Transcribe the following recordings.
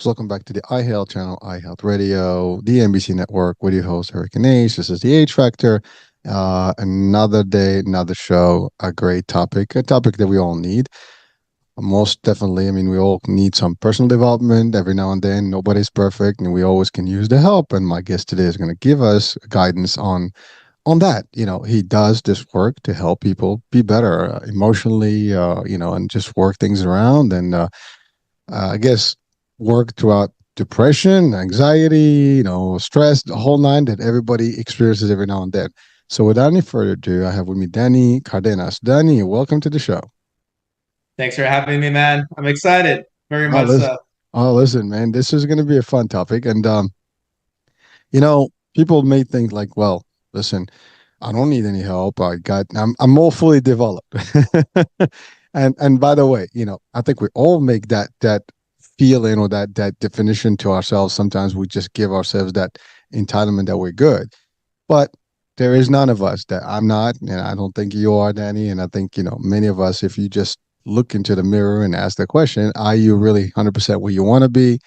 Welcome back to the iHealth channel, iHealth Radio, the NBC network with your host, Eric Nash. This is the Age Factor. Another day, another show, a great topic, a topic that we all need. Most definitely. I mean, we all need some personal development every now and then. Nobody's perfect, and we always can use the help. And my guest today is going to give us guidance on that. He does this work to help people be better emotionally, and just work things around. And I guess work throughout depression, anxiety, stress, the whole nine that everybody experiences every now and then. So without any further ado, I have with me Danny Cardenas. Danny, welcome to the show. Thanks for having me, man. I'm excited. Very Oh, much listen, so. listen, man, this is going to be a fun topic. And, people may think like, well, listen, I don't need any help. I'm more fully developed. And by the way, I think we all make that feeling or that definition to ourselves. Sometimes we just give ourselves that entitlement that we're good. But there is none of us that I'm not, and I don't think you are, Danny. And I think, many of us, if you just look into the mirror and ask the question, are you really 100% where you want to be?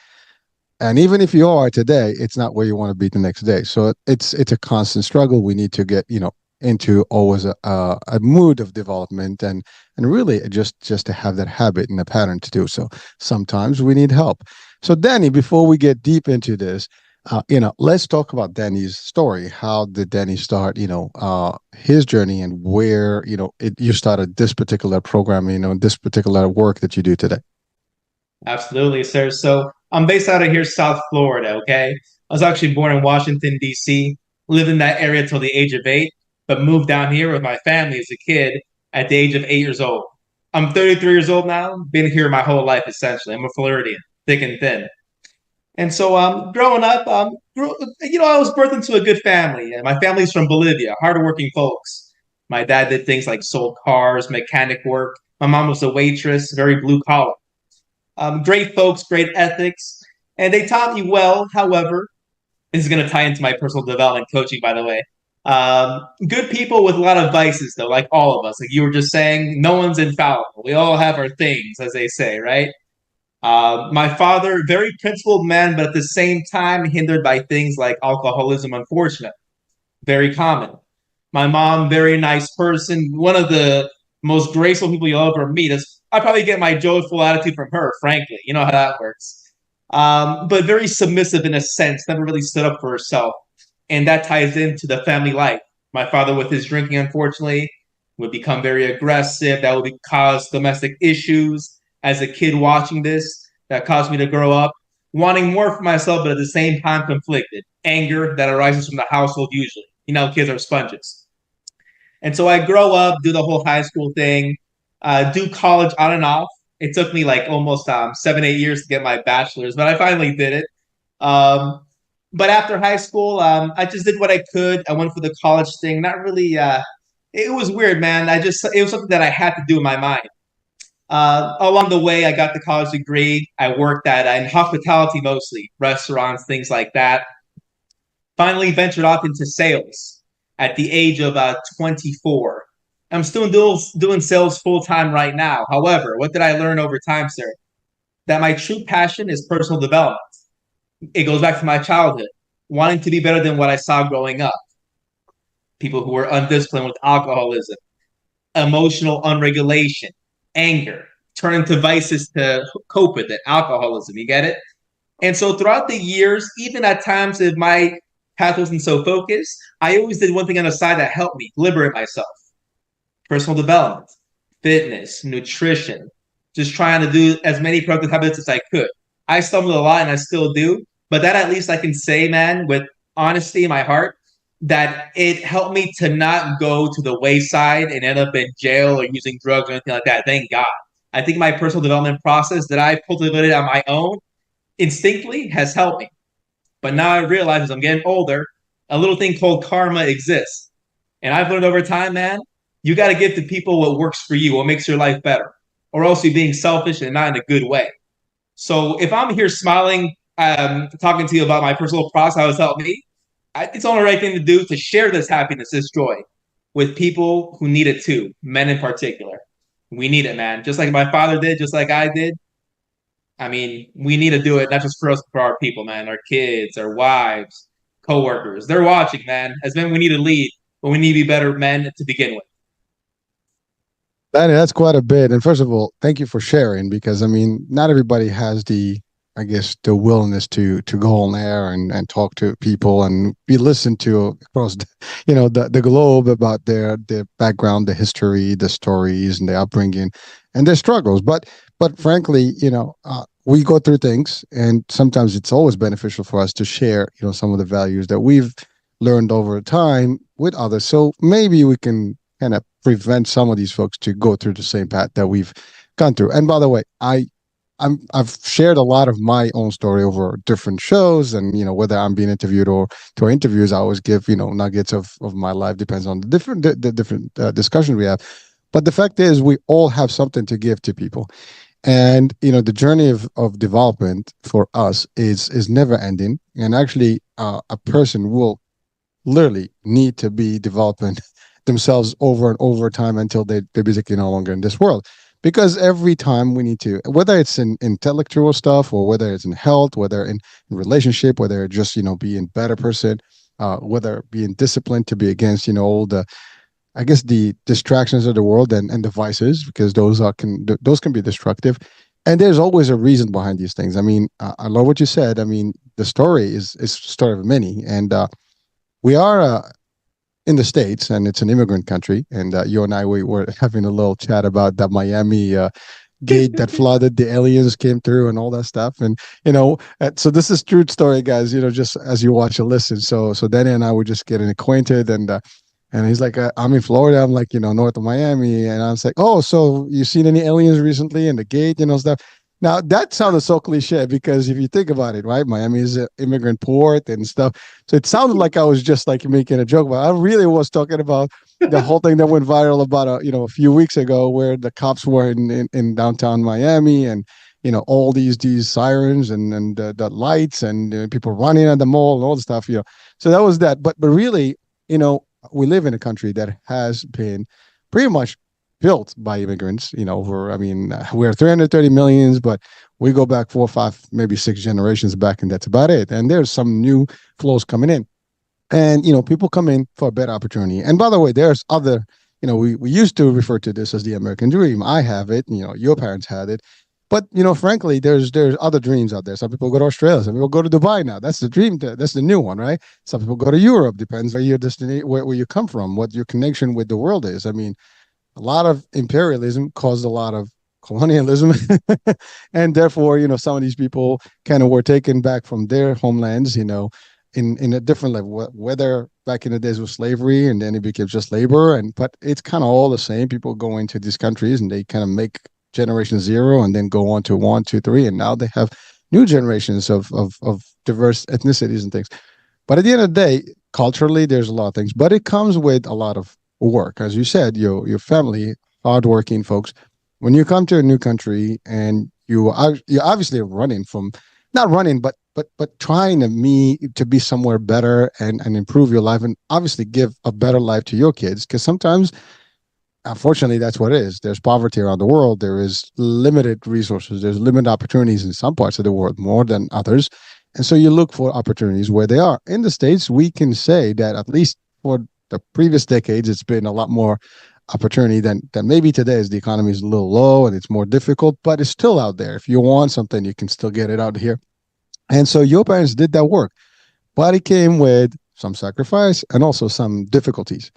And even if you are today, it's not where you want to be the next day. So it's a constant struggle. We need to get, into always a mood of development and really just to have that habit and a pattern to do so. Sometimes we need help. So Danny, before we get deep into this, let's talk about Danny's story. How did Danny start, his journey and where, you started this particular program, this particular work that you do today? Absolutely, sir. So I'm based out of here, South Florida, okay? I was actually born in Washington, D.C., lived in that area till the age of 8, but moved down here with my family as a kid at the age of 8 years old. I'm 33 years old now, been here my whole life, essentially. I'm a Floridian, thick and thin. And so growing up, I was birthed into a good family. And my family's from Bolivia, hardworking folks. My dad did things like sold cars, mechanic work. My mom was a waitress, very blue collar. Great folks, great ethics, and they taught me well. However, this is going to tie into my personal development coaching, by the way. Good people with a lot of vices, though, like all of us. Like you were just saying, no one's infallible. We all have our things, as they say, right? My father, very principled man, but at the same time hindered by things like alcoholism, unfortunately, very common. My mom, very nice person, one of the most graceful people you'll ever meet. I probably get my joyful attitude from her, frankly. You know how that works. But very submissive in a sense, never really stood up for herself. And that ties into the family life. My father, with his drinking, unfortunately, would become very aggressive. That would cause domestic issues. As a kid watching this, that caused me to grow up wanting more for myself, but at the same time conflicted. Anger that arises from the household usually. Kids are sponges. And so I grow up, do the whole high school thing, do college on and off. It took me like almost 7, 8 years to get my bachelor's, but I finally did it. Um, but after high school, I just did what I could. I went for the college thing. Not really. It was weird, man. It was something that I had to do in my mind. Along the way, I got the college degree. I worked at in hospitality mostly, restaurants, things like that. Finally, ventured off into sales at the age of 24. I'm still doing sales full time right now. However, what did I learn over time, sir? That my true passion is personal development. It goes back to my childhood, wanting to be better than what I saw growing up. People who were undisciplined with alcoholism, emotional unregulation, anger, turning to vices to cope with it, alcoholism. You get it? And so throughout the years, even at times if my path wasn't so focused, I always did one thing on the side that helped me liberate myself. Personal development, fitness, nutrition, just trying to do as many productive habits as I could. I stumbled a lot and I still do, but that at least I can say, man, with honesty in my heart, that it helped me to not go to the wayside and end up in jail or using drugs or anything like that. Thank God. I think my personal development process that I cultivated on my own instinctively has helped me. But now I realize as I'm getting older, a little thing called karma exists. And I've learned over time, man, you got to give to people what works for you, what makes your life better, or else you're being selfish and not in a good way. So if I'm here smiling, talking to you about my personal process, how it's helped me, it's the only right thing to do to share this happiness, this joy with people who need it too, men in particular. We need it, man. Just like my father did, just like I did. I mean, we need to do it not just for us, but for our people, man, our kids, our wives, coworkers. They're watching, man. As men, we need to lead, but we need to be better men to begin with. That's quite a bit. And first of all, thank you for sharing because I mean, not everybody has the, I guess, the willingness to go on air and talk to people and be listened to across, the globe about their background, the history, the stories, and their upbringing, and their struggles. But frankly, we go through things, and sometimes it's always beneficial for us to share, some of the values that we've learned over time with others. So maybe we can kind of prevent some of these folks to go through the same path that we've gone through. And by the way, I've shared a lot of my own story over different shows, and whether I'm being interviewed or to our interviews, I always give nuggets of my life. Depends on the different discussions we have. But the fact is, we all have something to give to people, and the journey of development for us is never ending. And actually, a person will literally need to be developing themselves over and over time until they're basically no longer in this world. Because every time we need to, whether it's in intellectual stuff or whether it's in health, whether in relationship, whether just, being better person, whether being disciplined to be against, all the, I guess, the distractions of the world and devices, because those can be destructive. And there's always a reason behind these things. I mean, I love what you said. I mean, the story is the story of many. And we are in the States, and it's an immigrant country. And you and I, we were having a little chat about that Miami gate that flooded, the aliens came through, and all that stuff. And so this is true story, guys. Just as you watch and listen. So Danny and I were just getting acquainted, and he's like, I'm in Florida. I'm like, north of Miami, and I was like, oh, so you seen any aliens recently in the gate, stuff. Now that sounded so cliche because if you think about it, right, Miami is an immigrant port and stuff. So it sounded like I was just like making a joke, but I really was talking about the whole thing that went viral about a few weeks ago, where the cops were in downtown Miami, and all these sirens and the lights and people running at the mall and all the stuff. So that was that. But really, we live in a country that has been pretty much built by immigrants. I mean, we're 330 millions, but we go back 4, 5, maybe 6 generations back, and that's about it. And there's some new flows coming in, and people come in for a better opportunity. And by the way, there's other. We used to refer to this as the American dream. I have it. Your parents had it. But frankly, there's other dreams out there. Some people go to Australia. Some people go to Dubai now. That's the dream. That's the new one, right? Some people go to Europe. Depends where your destination, where you come from, what your connection with the world is. I mean, a lot of imperialism caused a lot of colonialism, and therefore, some of these people kind of were taken back from their homelands, in a different level. Whether back in the days with slavery, and then it became just labor, but it's kind of all the same. People go into these countries and they kind of make generation zero, and then go on to 1, 2, 3, and now they have new generations of diverse ethnicities and things. But at the end of the day, culturally, there's a lot of things, but it comes with a lot of work. As you said, your family, hardworking folks. When you come to a new country and you're obviously running from, not running, but trying to be somewhere better and improve your life, and obviously give a better life to your kids. Because sometimes, unfortunately, that's what it is. There's poverty around the world. There is limited resources. There's limited opportunities in some parts of the world more than others. And so you look for opportunities where they are. In the States, we can say that at least for the previous decades, it's been a lot more opportunity than maybe today, as the economy is a little low and it's more difficult, but it's still out there. If you want something, you can still get it out here. And so your parents did that work, but it came with some sacrifice and also some difficulties.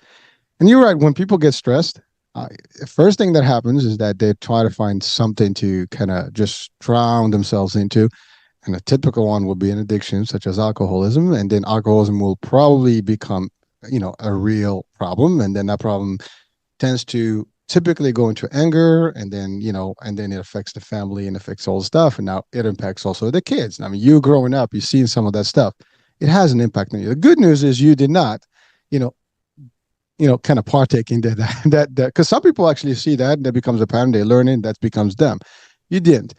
And you're right, when people get stressed, first thing that happens is that they try to find something to kind of just drown themselves into. And a typical one will be an addiction, such as alcoholism. And then alcoholism will probably become, a real problem. And then that problem tends to typically go into anger, and then it affects the family and affects all the stuff. And now it impacts also the kids. I mean, you growing up, you've seen some of that stuff. It has an impact on you. The good news is you did not, you know, kind of partake in that, because some people actually see that and that becomes a pattern. They learn it, that becomes them. You didn't.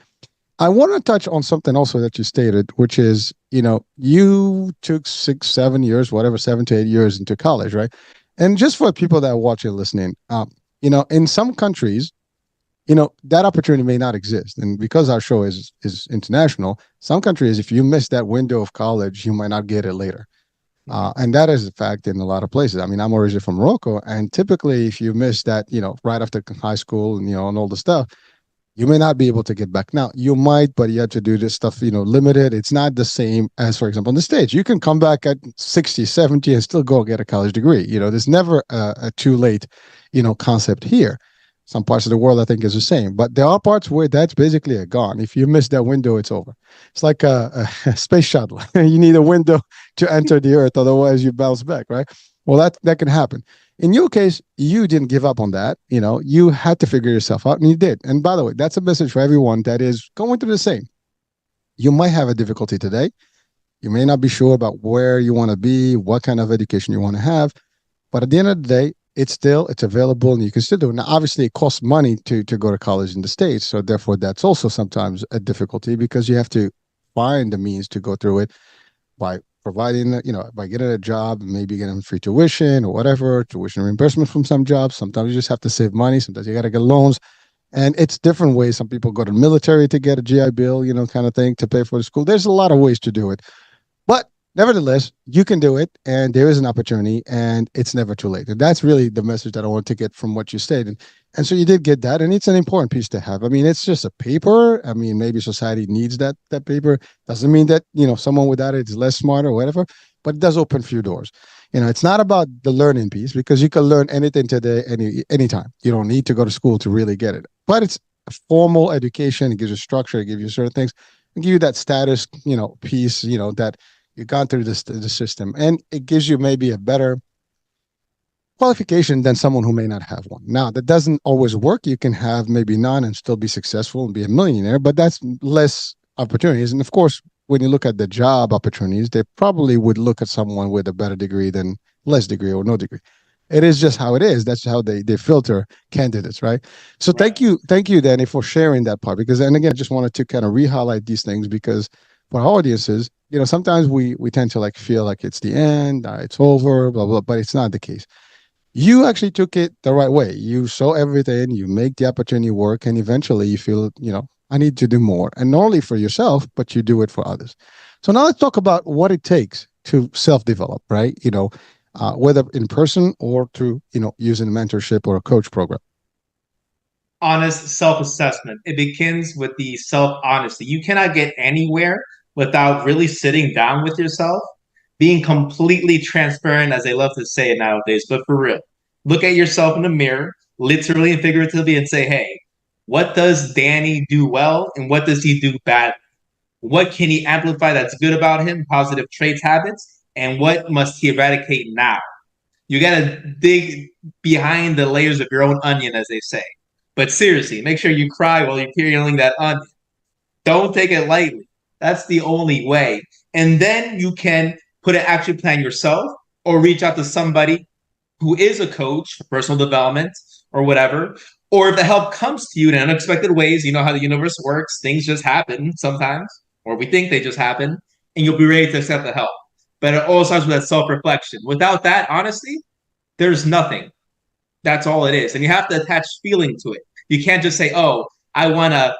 I want to touch on something also that you stated, which is, you took 6, 7 years, whatever, 7 to 8 years into college, right? And just for people that are watching, listening, in some countries, that opportunity may not exist. And because our show is international, some countries, if you miss that window of college, you might not get it later. Mhm. And that is a fact in a lot of places. I mean, I'm originally from Morocco, and typically, if you miss that, right after high school and all the stuff, you may not be able to get back. Now, you might, but you have to do this stuff, limited. It's not the same as, for example, on the stage. You can come back at 60, 70 and still go get a college degree. There's never a too late, concept here. Some parts of the world, I think, is the same. But there are parts where that's basically a gone. If you miss that window, it's over. It's like a space shuttle. You need a window to enter the Earth, otherwise you bounce back, right? Well, that can happen. In your case, you didn't give up on that. You had to figure yourself out, and you did. And by the way, that's a message for everyone that is going through the same. You might have a difficulty today. You may not be sure about where you want to be, what kind of education you want to have, but at the end of the day, it's available, and you can still do it. Now, obviously, it costs money to go to college in the States, so therefore, that's also sometimes a difficulty because you have to find the means to go through it by providing, by getting a job, maybe getting free tuition or whatever, tuition reimbursement from some jobs. Sometimes you just have to save money. Sometimes you got to get loans. And it's different ways. Some people go to the military to get a GI Bill, kind of thing to pay for the school. There's a lot of ways to do it. But nevertheless, you can do it, and there is an opportunity, and it's never too late. And that's really the message that I want to get from what you stated. And so you did get that, and it's an important piece to have. I mean, it's just a paper. I mean, maybe society needs that paper. Doesn't mean that someone without it is less smart or whatever, but it does open a few doors. It's not about the learning piece because you can learn anything today, anytime. You don't need to go to school to really get it. But it's a formal education. It gives you structure. It gives you certain things. It gives you that status, piece, that you've gone through the system, and it gives you maybe a better qualification than someone who may not have one. Now, that doesn't always work. You can have maybe none and still be successful and be a millionaire, but that's less opportunities. And of course, when you look at the job opportunities, they probably would look at someone with a better degree than less degree or no degree. It is just how it is. That's how they filter candidates, right? So Right. thank you, Danny, for sharing that part. Because, and again, I just wanted to kind of re-highlight these things because for our audiences, sometimes we tend to like feel like it's the end, it's over, blah blah, but it's not the case. You actually took it the right way. You saw everything, you make the opportunity work, and eventually you feel, I need to do more. And not only for yourself, but you do it for others. So now let's talk about what it takes to self-develop, right? Whether in person or through, using a mentorship or a coach program. Honest self-assessment. It begins with the self-honesty. You cannot get anywhere without really sitting down with yourself, being completely transparent, as they love to say it nowadays, but for real. Look at yourself in the mirror, literally and figuratively, and say, hey, what does Danny do well and what does he do bad? What can he amplify that's good about him, positive traits, habits, and what must he eradicate now? You got to dig behind the layers of your own onion, as they say. But seriously, make sure you cry while you're peeling that onion. Don't take it lightly. That's the only way. And then you can put an action plan yourself or reach out to somebody who is a coach for personal development or whatever. Or if the help comes to you in unexpected ways, you know how the universe works, things just happen sometimes, or we think they just happen, and you'll be ready to accept the help. But it all starts with that self reflection. Without that, honestly, there's nothing. That's all it is. And you have to attach feeling to it. You can't just say, oh, I want to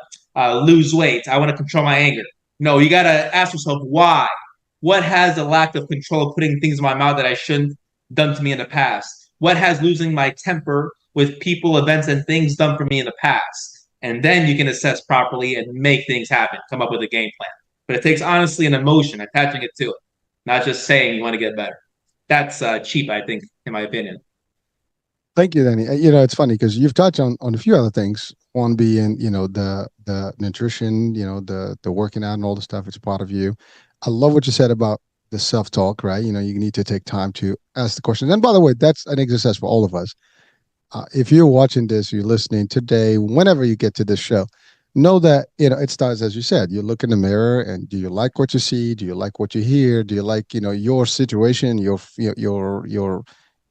lose weight. I want to control my anger. No, you got to ask yourself why. What has the lack of control of putting things in my mouth that I shouldn't done to me in the past? What has losing my temper with people, events, and things done for me in the past? And then you can assess properly and make things happen, come up with a game plan. But it takes honestly an emotion, attaching it to it, not just saying you want to get better. That's cheap, I think, in my opinion. Thank you, Danny. It's funny because you've touched on a few other things. One being, the nutrition, the working out and all the stuff. It's part of you. I love what you said about the self talk, right? You need to take time to ask the questions. And by the way, that's an exercise for all of us. If you're watching this, you're listening today, whenever you get to this show, know that it starts as you said. You look in the mirror, and do you like what you see? Do you like what you hear? Do you like your situation, your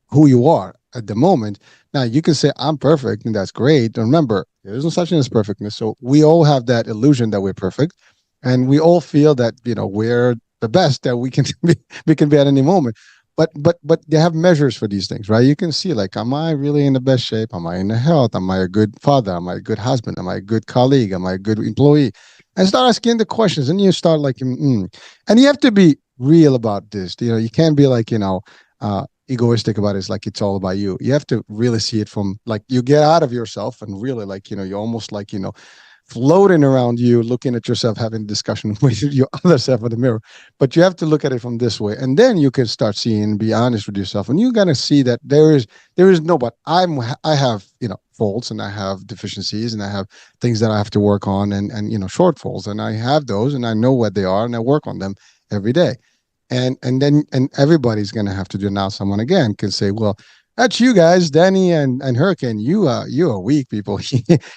who you are at the moment? Now you can say I'm perfect, and that's great. And remember, there's no such thing as perfectness. So we all have that illusion that we're perfect, and we all feel that we're the best that we can be, we can be at any moment. but they have measures for these things, right? You can see, like, am I really in the best shape? Am I in the health? Am I a good father? Am I a good husband? Am I a good colleague? Am I a good employee? And start asking the questions, and you start like, and you have to be real about this. You can't be like, egoistic about it. It's like it's all about you. You have to really see it from, like, you get out of yourself and really, like, you're almost like, floating around you, looking at yourself, having a discussion with your other self in the mirror. But you have to look at it from this way, and then you can start seeing, be honest with yourself, and you gotta see that there is no but. I have faults, and I have deficiencies, and I have things that I have to work on, and shortfalls, and I have those, and I know what they are, and I work on them every day. And everybody's gonna have to do. Now someone again can say, well, that's you guys, Danny and Hurricane. You are weak people.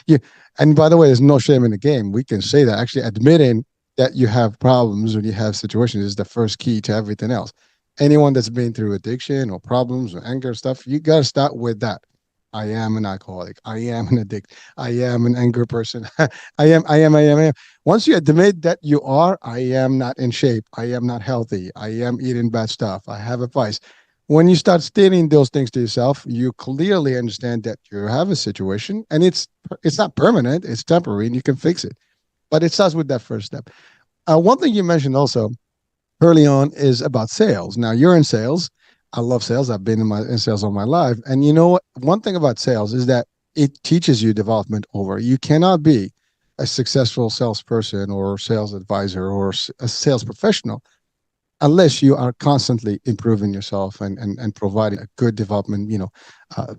you, and by the way, there's no shame in the game. We can say that. Actually, admitting that you have problems when you have situations is the first key to everything else. Anyone that's been through addiction or problems or anger stuff, you got to start with that. I am an alcoholic. I am an addict. I am an anger person. I am. Once you admit that you are, I am not in shape. I am not healthy. I am eating bad stuff. I have a vice. When you start stating those things to yourself, you clearly understand that you have a situation, and it's not permanent, it's temporary, and you can fix it. But it starts with that first step. One thing you mentioned also early on is about sales. Now you're in sales. I love sales. I've been in sales all my life. And you know what? One thing about sales is that it teaches you development over. You cannot be a successful salesperson or sales advisor or a sales professional unless you are constantly improving yourself and providing a good development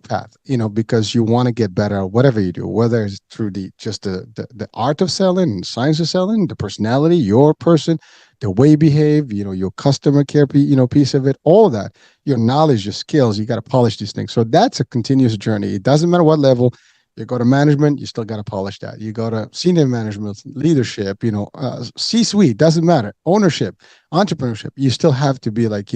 path, because you want to get better at whatever you do, whether it's through the art of selling, science of selling, the personality, your person, the way you behave, your customer care, piece of it, all of that, your knowledge, your skills. You got to polish these things. So that's a continuous journey. It doesn't matter what level. You go to management, you still got to polish that. You go to senior management, leadership, C-suite, doesn't matter. Ownership, entrepreneurship, you still have to be like,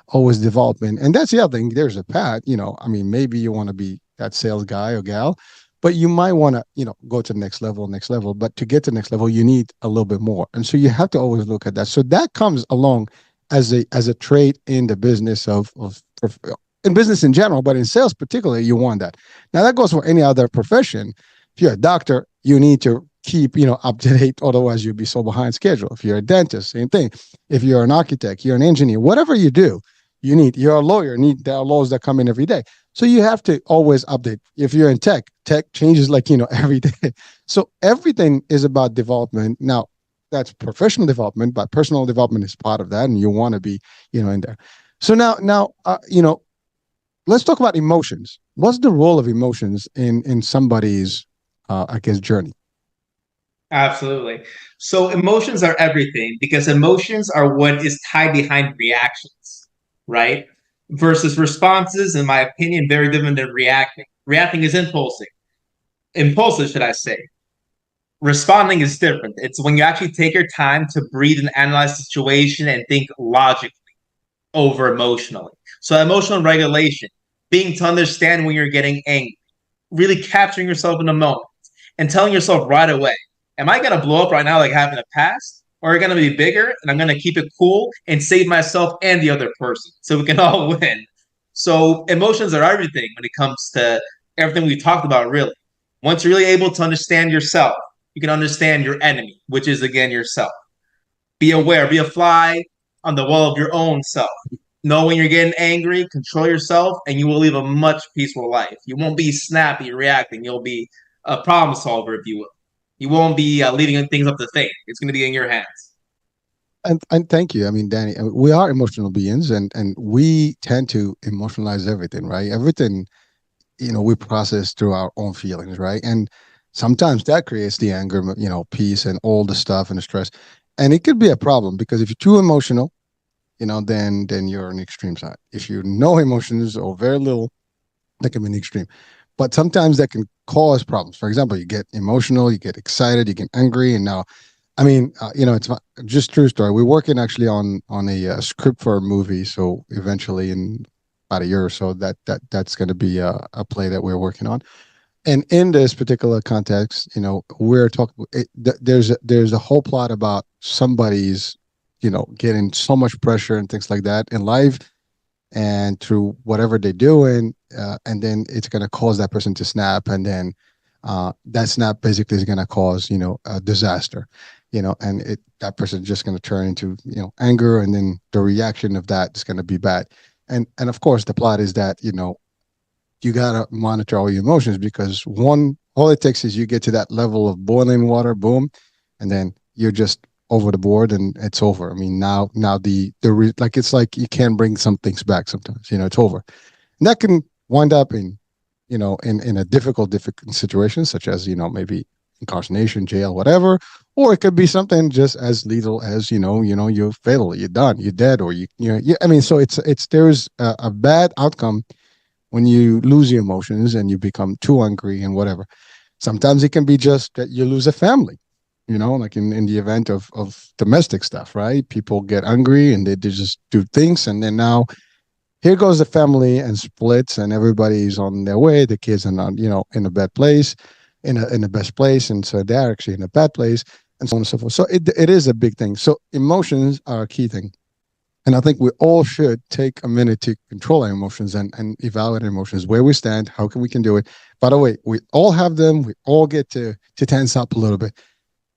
always developing. And that's the other thing. There's a path, I mean, maybe you want to be that sales guy or gal, but you might want to, go to the next level, next level. But to get to the next level, you need a little bit more. And so you have to always look at that. So that comes along as a trait in the business of in business in general, but in sales particularly, you want that. Now that goes for any other profession. If you're a doctor, you need to keep up to date, otherwise you'll be so behind schedule. If you're a dentist, same thing. If you're an architect, you're an engineer, whatever you do, you're a lawyer. There are laws that come in every day, so you have to always update. If you're in tech changes like every day. So everything is about development. Now that's professional development, but personal development is part of that, and you want to be in there. So now let's talk about emotions. What's the role of emotions in somebody's, I guess, journey? Absolutely. So emotions are everything because emotions are what is tied behind reactions, right? Versus responses, in my opinion, very different than reacting. Reacting is impulsive, should I say. Responding is different. It's when you actually take your time to breathe and analyze the situation and think logically over emotionally. So emotional regulation, being to understand when you're getting angry, really capturing yourself in the moment and telling yourself right away, am I gonna blow up right now like having a past? Or are you gonna be bigger and I'm gonna keep it cool and save myself and the other person so we can all win? So emotions are everything when it comes to everything we talked about, really. Once you're really able to understand yourself, you can understand your enemy, which is again yourself. Be aware, be a fly on the wall of your own self. Know when you're getting angry, control yourself, and you will live a much peaceful life. You won't be snappy reacting. You'll be a problem solver, if you will. You won't be leaving things up to fate. It's going to be in your hands. And thank you. I mean, Danny, we are emotional beings, and we tend to emotionalize everything, right? Everything, we process through our own feelings, right? And sometimes that creates the anger, peace, and all the stuff and the stress. And it could be a problem because if you're too emotional, then you're on the extreme side. If you know emotions or very little, that can be an extreme. But sometimes that can cause problems. For example, you get emotional, you get excited, you get angry, and now, I mean, it's just true story. We're working actually on a script for a movie, so eventually in about a year or so, that's going to be a play that we're working on. And in this particular context, we're talking. There's a whole plot about somebody's, getting so much pressure and things like that in life, and through whatever they're doing, and then it's going to cause that person to snap, and then that snap basically is going to cause a disaster, and that person is just going to turn into anger, and then the reaction of that is going to be bad. And of course the plot is that you got to monitor all your emotions, because all it takes is you get to that level of boiling water, boom, and then you're just over the board and it's over. I mean, now like it's like you can't bring some things back sometimes. It's over. And that can wind up in a difficult situation, such as maybe incarceration, jail, whatever, or it could be something just as lethal as you're fatal, you're done, you're dead, or I mean, so it's there's a bad outcome when you lose your emotions and you become too angry and whatever. Sometimes it can be just that you lose a family, like in the event of domestic stuff, right? People get angry and they just do things. And then now here goes the family and splits and everybody's on their way. The kids are not, in a bad place, in the best place. And so they're actually in a bad place and so on and so forth. So it is a big thing. So emotions are a key thing. And I think we all should take a minute to control our emotions and evaluate our emotions, where we stand, how can we can do it. By the way, we all have them. We all get to tense up a little bit.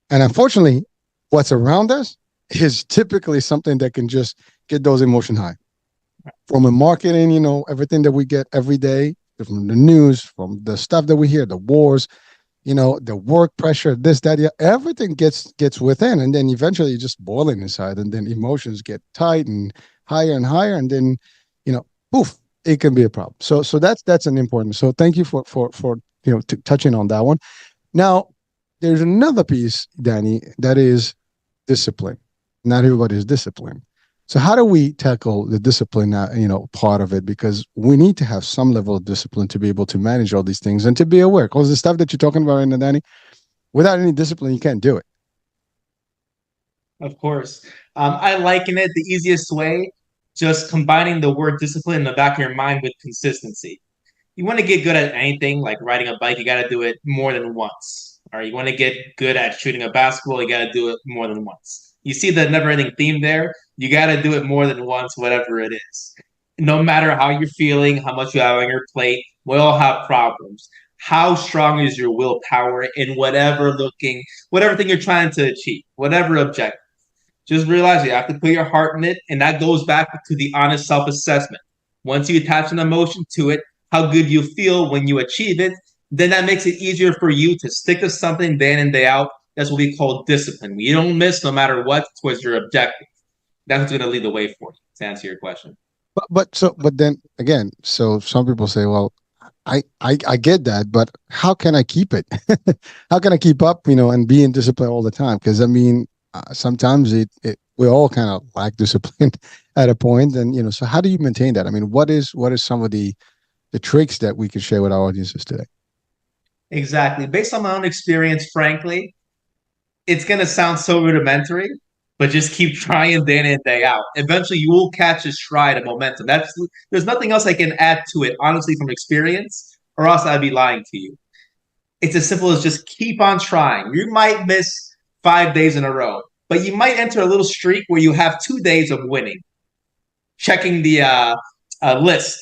And unfortunately, what's around us is typically something that can just get those emotions high. From the marketing, everything that we get every day, from the news, from the stuff that we hear, the wars, the work pressure, this, that, yeah, everything gets within, and then eventually you're just boiling inside, and then emotions get tight and higher, and then, poof, it can be a problem. So that's an important. So thank you for touching on that one. Now, there's another piece, Danny, that is discipline. Not everybody is disciplined. So how do we tackle the discipline, part of it? Because we need to have some level of discipline to be able to manage all these things and to be aware. Because the stuff that you're talking about right now, Danny, without any discipline, you can't do it. Of course. I liken it the easiest way, just combining the word discipline in the back of your mind with consistency. You want to get good at anything, like riding a bike, you got to do it more than once. All right, you want to get good at shooting a basketball, you got to do it more than once. You see the never-ending theme there. You got to do it more than once, whatever it is. No matter how you're feeling, how much you have on your plate, we all have problems. How strong is your willpower in whatever thing you're trying to achieve, whatever objective? Just realize you have to put your heart in it, and that goes back to the honest self-assessment. Once you attach an emotion to it, how good you feel when you achieve it, then that makes it easier for you to stick to something day in and day out. That's what we call discipline. You don't miss no matter what towards your objective. That's what's going to lead the way for you, to answer your question. But then again, so some people say, well, I get that, but how can I keep it? How can I keep up, and be in discipline all the time? Because I mean, sometimes we all kind of lack discipline at a point, and so how do you maintain that? I mean, what is some of the tricks that we can share with our audiences today? Exactly. Based on my own experience, frankly, it's going to sound so rudimentary, but just keep trying day in and day out. Eventually, you will catch a stride of momentum. There's nothing else I can add to it, honestly, from experience, or else I'd be lying to you. It's as simple as just keep on trying. You might miss 5 days in a row, but you might enter a little streak where you have 2 days of winning, checking the list,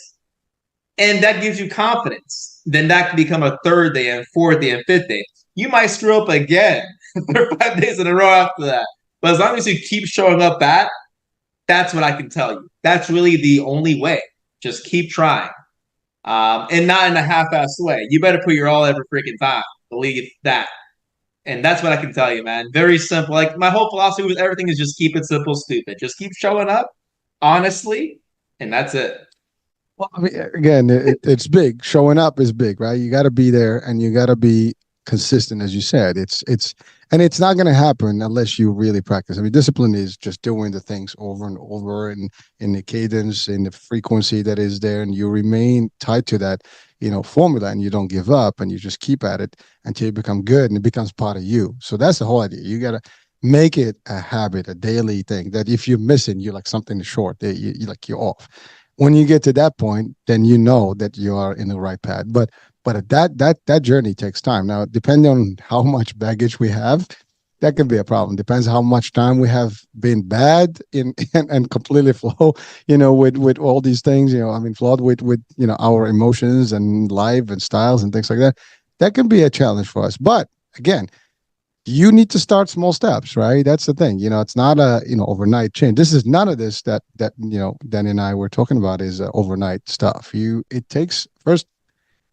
and that gives you confidence. Then that can become a third day and fourth day and fifth day. You might screw up again for 5 days in a row after that. But as long as you keep showing up that's what I can tell you. That's really the only way. Just keep trying. And not in a half-assed way. You better put your all every freaking time. Believe that. And that's what I can tell you, man. Very simple. Like my whole philosophy with everything is just keep it simple, stupid. Just keep showing up honestly, and that's it. Well, I mean, again, it's big. Showing up is big, right? You got to be there, and you got to be consistent, as you said. And it's not going to happen unless you really practice. I mean, discipline is just doing the things over and over, and in the cadence, in the frequency that is there, and you remain tied to that, formula, and you don't give up, and you just keep at it until you become good, and it becomes part of you. So that's the whole idea. You got to make it a habit, a daily thing. That if you're missing, you're like something is short. You're off. When you get to that point, then you know that you are in the right path. But that journey takes time. Now, depending on how much baggage we have, that can be a problem. Depends how much time we have been bad in and completely flow, with all these things, I mean, flawed with our emotions and life and styles and things like that. That can be a challenge for us. But again, you need to start small steps, right? That's the thing. It's not a overnight change. This is none of this that Danny and I were talking about is overnight stuff. It takes first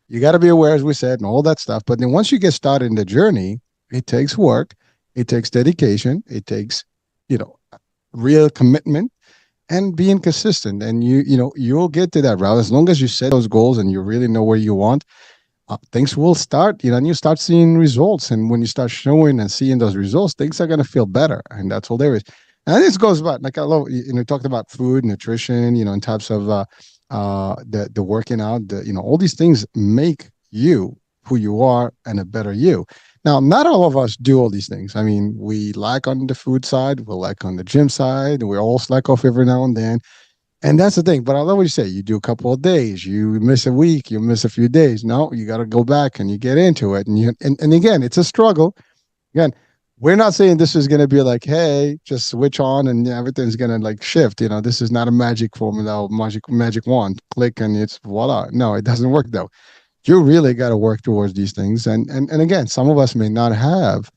you got to be aware, as we said, and all that stuff. But then once you get started in the journey, it takes work, it takes dedication, it takes, you know, real commitment and being consistent. And you'll get to that route as long as you set those goals and you really know where you want. Things will start, and you start seeing results. And when you start showing and seeing those results, things are going to feel better. And that's all there is. And this goes about, like, I love, talked about food, nutrition, in types of the working out, all these things make you who you are and a better you. Now, not all of us do all these things. I mean, we lack on the food side, we lack on the gym side, we all slack off every now and then. And that's the thing. But I love what you say. You do a couple of days, you miss a week, you miss a few days. No, you got to go back and you get into it. And again, it's a struggle. Again, we're not saying this is going to be like, hey, just switch on and everything's going to like shift. This is not a magic formula or magic wand. Click and it's voila. No, it doesn't work though. You really got to work towards these things. And again, some of us may not have,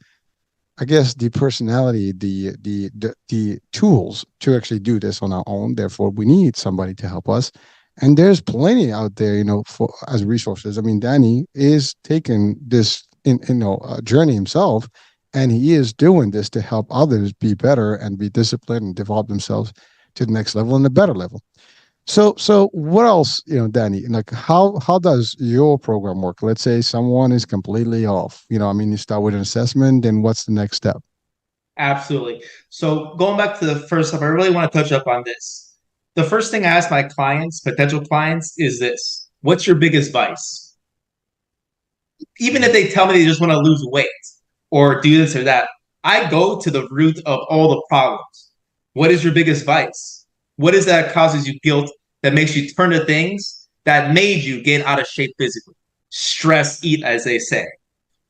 I guess, the personality, the tools to actually do this on our own. Therefore, we need somebody to help us. And there's plenty out there, for as resources. I mean, Danny is taking this journey himself, and he is doing this to help others be better and be disciplined and develop themselves to the next level and a better level. So what else, Danny? Like, how does your program work? Let's say someone is completely off. I mean, you start with an assessment, then what's the next step? Absolutely. So going back to the first stuff, I really want to touch up on this. The first thing I ask my clients, potential clients, is this: what's your biggest vice? Even if they tell me they just want to lose weight or do this or that, I go to the root of all the problems. What is your biggest vice? What is that causes you guilt that makes you turn to things that made you get out of shape physically? Stress eat, as they say,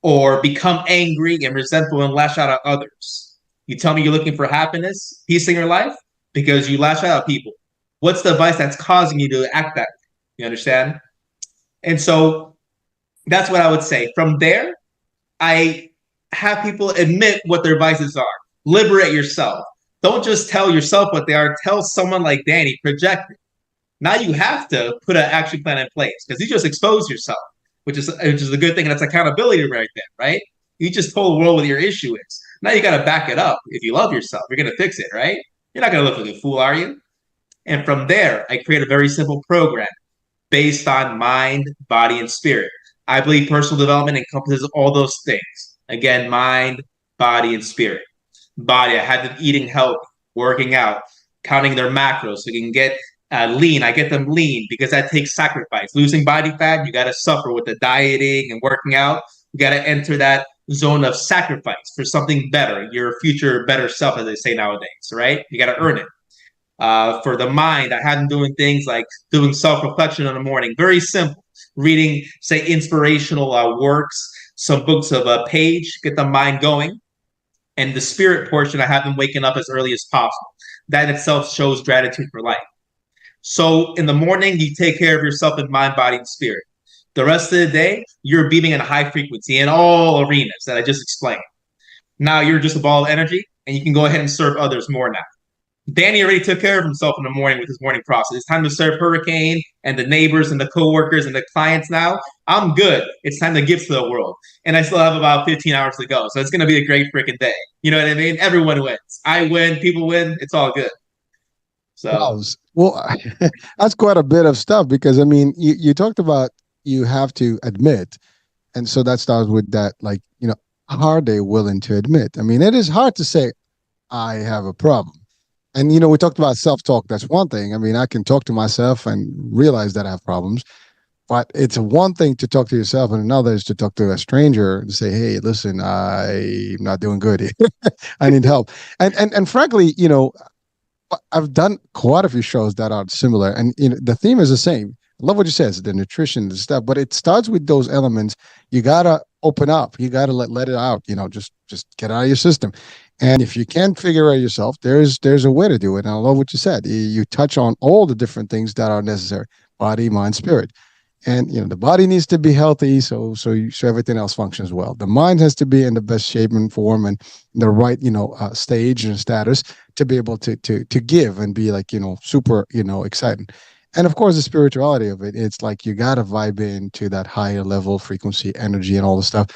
or become angry and resentful and lash out at others. You tell me you're looking for happiness, peace in your life because you lash out at people. What's the vice that's causing you to act that way? You understand? And so that's what I would say. From there, I have people admit what their vices are. Liberate yourself. Don't just tell yourself what they are. Tell someone like Danny, project it. Now you have to put an action plan in place because you just exposed yourself, which is a good thing. And that's accountability right there, right? You just told the world what your issue is. Now you got to back it up. If you love yourself, you're going to fix it, right? You're not going to look like a fool, are you? And from there, I create a very simple program based on mind, body, and spirit. I believe personal development encompasses all those things. Again, mind, body, and spirit. Body, I have them eating healthy, working out, counting their macros so you can get lean. I get them lean because that takes sacrifice. Losing body fat, you got to suffer with the dieting and working out. You got to enter that zone of sacrifice for something better, your future better self, as they say nowadays, right? You got to earn it. For the mind, I have them doing things like doing self-reflection in the morning. Very simple. Reading, say, inspirational works, some books of a page, get the mind going. And the spirit portion, I have them waking up as early as possible. That in itself shows gratitude for life. So in the morning, you take care of yourself in mind, body, and spirit. The rest of the day, you're beaming in a high frequency in all arenas that I just explained. Now you're just a ball of energy, and you can go ahead and serve others more now. Danny already took care of himself in the morning with his morning process. It's time to serve Hurricane and the neighbors and the coworkers and the clients now. I'm good. It's time to give to the world. And I still have about 15 hours to go. So it's going to be a great freaking day. You know what I mean? Everyone wins. I win. People win. It's all good. Wow. So Well, that's quite a bit of stuff because I mean, you talked about you have to admit, and so that starts with that, like, are they willing to admit? I mean, it is hard to say I have a problem. And we talked about self-talk. That's one thing. I mean, I can talk to myself and realize that I have problems, but it's one thing to talk to yourself, and another is to talk to a stranger and say, "Hey, listen, I'm not doing good here. I need help." And frankly, I've done quite a few shows that are similar, and the theme is the same. I love what you said, the nutrition, the stuff, but it starts with those elements. You gotta open up. You got to let it out. Just get out of your system. And if you can't figure out yourself, there's a way to do it. And I love what you said. You touch on all the different things that are necessary: body, mind, spirit. And the body needs to be healthy, so everything else functions well. The mind has to be in the best shape and form and the right stage and status to be able to give and be like super exciting. And of course, the spirituality of it, it's like you got to vibe into that higher level frequency, energy, and all the stuff.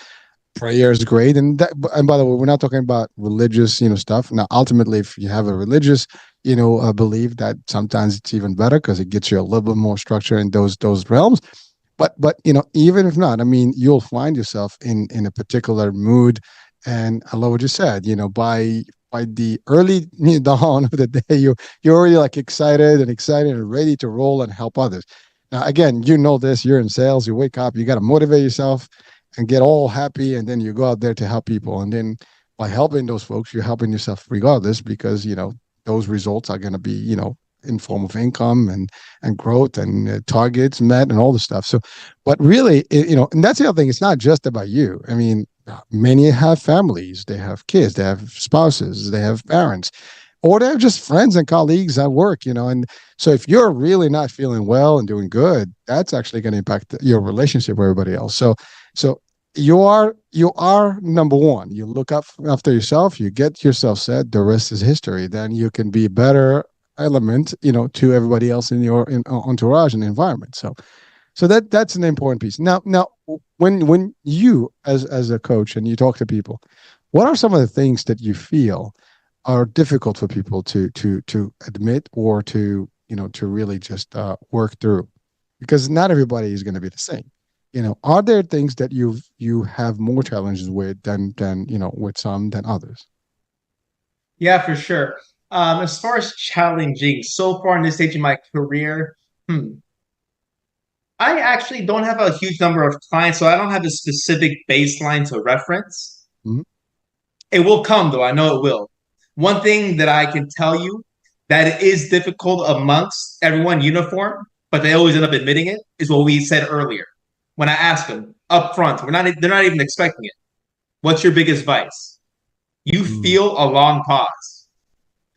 Prayer is great, and by the way, we're not talking about religious stuff. Now ultimately, if you have a religious belief, that sometimes it's even better because it gets you a little bit more structure in those realms. But even if not, I mean, you'll find yourself in a particular mood. And I love what you said. By the early dawn of the day, you're already like excited and ready to roll and help others. Now again, this, you're in sales, you wake up, you got to motivate yourself and get all happy, and then you go out there to help people. And then by helping those folks, you're helping yourself regardless, because those results are going to be in form of income and growth and targets met and all the stuff. So, but really, and that's the other thing. It's not just about you. I mean, many have families, they have kids, they have spouses, they have parents, or they're just friends and colleagues at work. And so if you're really not feeling well and doing good, that's actually going to impact your relationship with everybody else. So you are number one. You look up after yourself, you get yourself set, the rest is history. Then you can be a better element to everybody else in your entourage and environment. So that's an important piece. Now, when you as a coach and you talk to people, what are some of the things that you feel are difficult for people to admit, or to really just work through? Because not everybody is going to be the same. Are there things that you have more challenges with than with some than others? Yeah, for sure. As far as challenging, so far in this stage of my career, I actually don't have a huge number of clients, so I don't have a specific baseline to reference. Mhm. It will come, though. I know it will. One thing that I can tell you that is difficult amongst everyone uniform, but they always end up admitting it, is what we said earlier. When I ask them up front, they're not even expecting it. What's your biggest vice? You Mm. feel a long pause.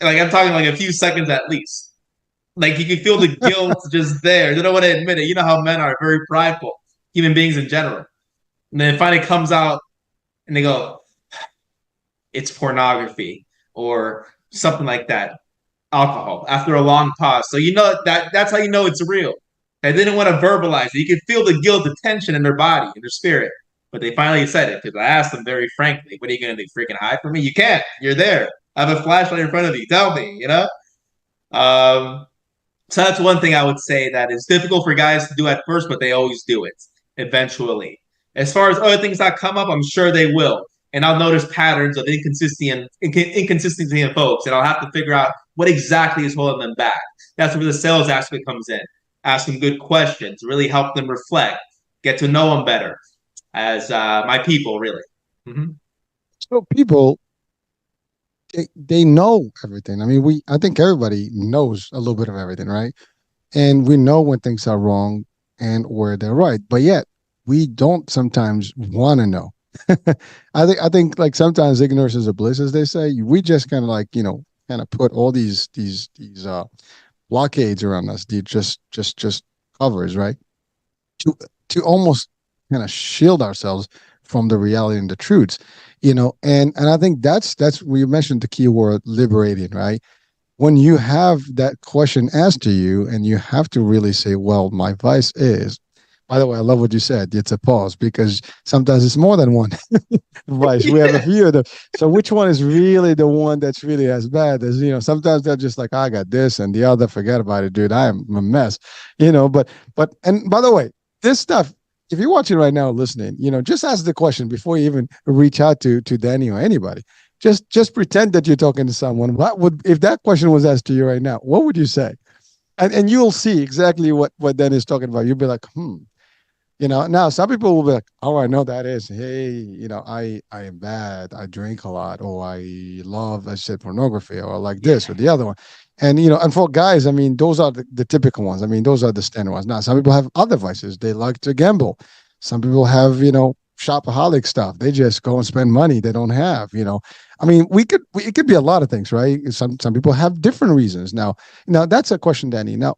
Like I'm talking like a few seconds at least. Like you can feel the guilt just there. They don't want to admit it. You know how men are very prideful, human beings in general. And then it finally comes out and they go, it's pornography or something like that. Alcohol after a long pause. So that's how you know it's real. They didn't want to verbalize it. You can feel the guilt, the tension in their body, in their spirit. But they finally said it because I asked them very frankly, what are you going to do? Freaking hide from me? You can't. You're there. I have a flashlight in front of you. Tell me. Um, so that's one thing I would say that is difficult for guys to do at first, but they always do it eventually. As far as other things that come up, I'm sure they will. And I'll notice patterns of inconsistency in folks, and I'll have to figure out what exactly is holding them back. That's where the sales aspect comes in. Ask them good questions, really help them reflect, get to know them better as my people, really. Mm-hmm. So people, they know everything. I mean, I think everybody knows a little bit of everything, right? And we know when things are wrong and where they're right, but yet we don't sometimes want to know. I think like sometimes ignorance is a bliss, as they say. We just kind of like kind of put all these blockades around us, the just covers, right? To to almost kind of shield ourselves from the reality and the truths, and I think that's we mentioned the key word liberating, right? When you have that question asked to you and you have to really say, well, my vice is, by the way, I love what you said. It's a pause, because sometimes it's more than one vice. We have a Yeah. few of them. So which one is really the one that's really as bad as, sometimes they're just like, I got this and the other, forget about it, dude. I am a mess, and by the way, this stuff, if you're watching right now, listening, just ask the question before you even reach out to Danny or anybody. Just pretend that you're talking to someone. What would, if that question was asked to you right now, what would you say? And you'll see exactly what Danny is talking about. You'll be like, now some people will be like, oh, I know that is, hey, I am bad, I drink a lot, or I love, I said, pornography, or like this or Yeah. the other one. And and for guys, I mean, those are the typical ones. I mean, those are the standard ones. Now some people have other vices. They like to gamble. Some people have shopaholic stuff. They just go and spend money they don't have. I mean, it could be a lot of things, right? Some people have different reasons. Now that's a question, Danny. Now,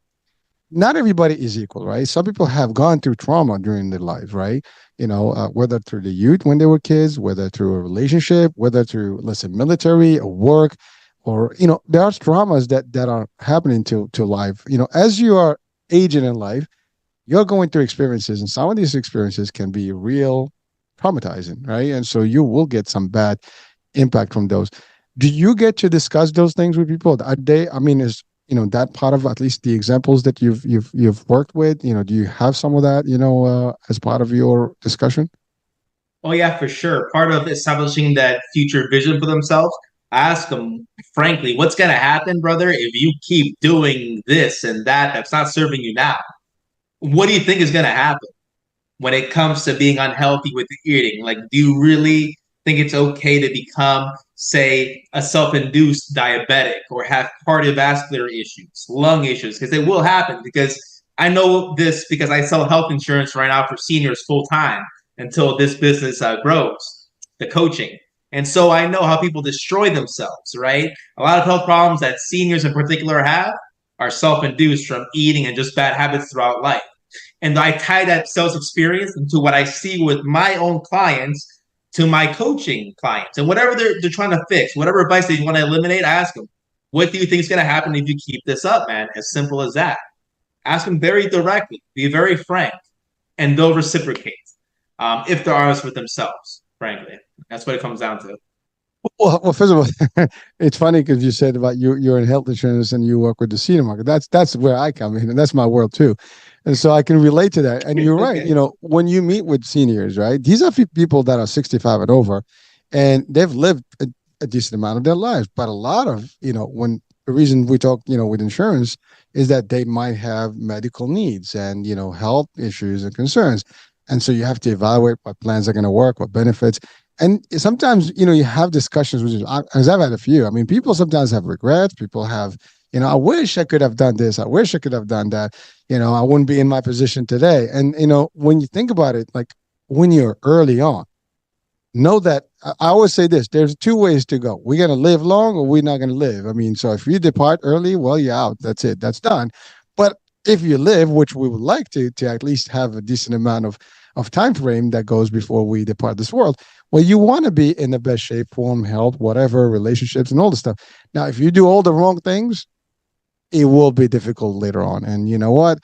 not everybody is equal, right? Some people have gone through trauma during their lives, right? Whether through the youth when they were kids, whether through a relationship, whether through, let's say, military or work, or there are traumas that are happening to life. As you are aging in life, you're going through experiences, and some of these experiences can be real traumatizing, right? And so you will get some bad impact from those. Do you get to discuss those things with people? Are they? I mean, is that part of at least the examples that you've worked with? Do you have some of that? As part of your discussion? Oh yeah, for sure. Part of establishing that future vision for themselves, I ask them frankly, what's gonna happen, brother, if you keep doing this and that that's not serving you now? What do you think is gonna happen when it comes to being unhealthy with eating? Like, do you really think it's okay to become, say, a self-induced diabetic or have cardiovascular issues, lung issues? Because it will happen. Because I know this because I sell health insurance right now for seniors full time until this business grows, the coaching. And so I know how people destroy themselves, right? A lot of health problems that seniors in particular have are self-induced from eating and just bad habits throughout life. And I tie that sales experience into what I see with my own clients to my coaching clients. And whatever they're trying to fix, whatever advice they want to eliminate, I ask them, what do you think is going to happen if you keep this up, man? As simple as that. Ask them very directly, be very frank, and they'll reciprocate if they're honest with themselves, frankly. That's what it comes down to. Well, first of all, it's funny because you said about you're in health insurance and you work with the senior market. That's where I come in, and that's my world too. And so I can relate to that. And you're right. Okay. When you meet with seniors, right? These are people that are 65 and over, and they've lived a decent amount of their lives. But a lot of, when the reason we talk, with insurance is that they might have medical needs and, health issues and concerns. And so you have to evaluate what plans are going to work, what benefits. And sometimes, you have discussions, as I've had a few. I mean, people sometimes have regrets. People have, I wish I could have done this. I wish I could have done that. I wouldn't be in my position today. And, when you think about it, like when you're early on, know that I always say this: there's two ways to go. We're going to live long or we're not going to live. I mean, so if you depart early, well, you're out. That's it. That's done. But if you live, which we would like to at least have a decent amount of time frame that goes before we depart this world, well, you want to be in the best shape, form, health, whatever, relationships, and all the stuff. Now, if you do all the wrong things, it will be difficult later on. And you know what?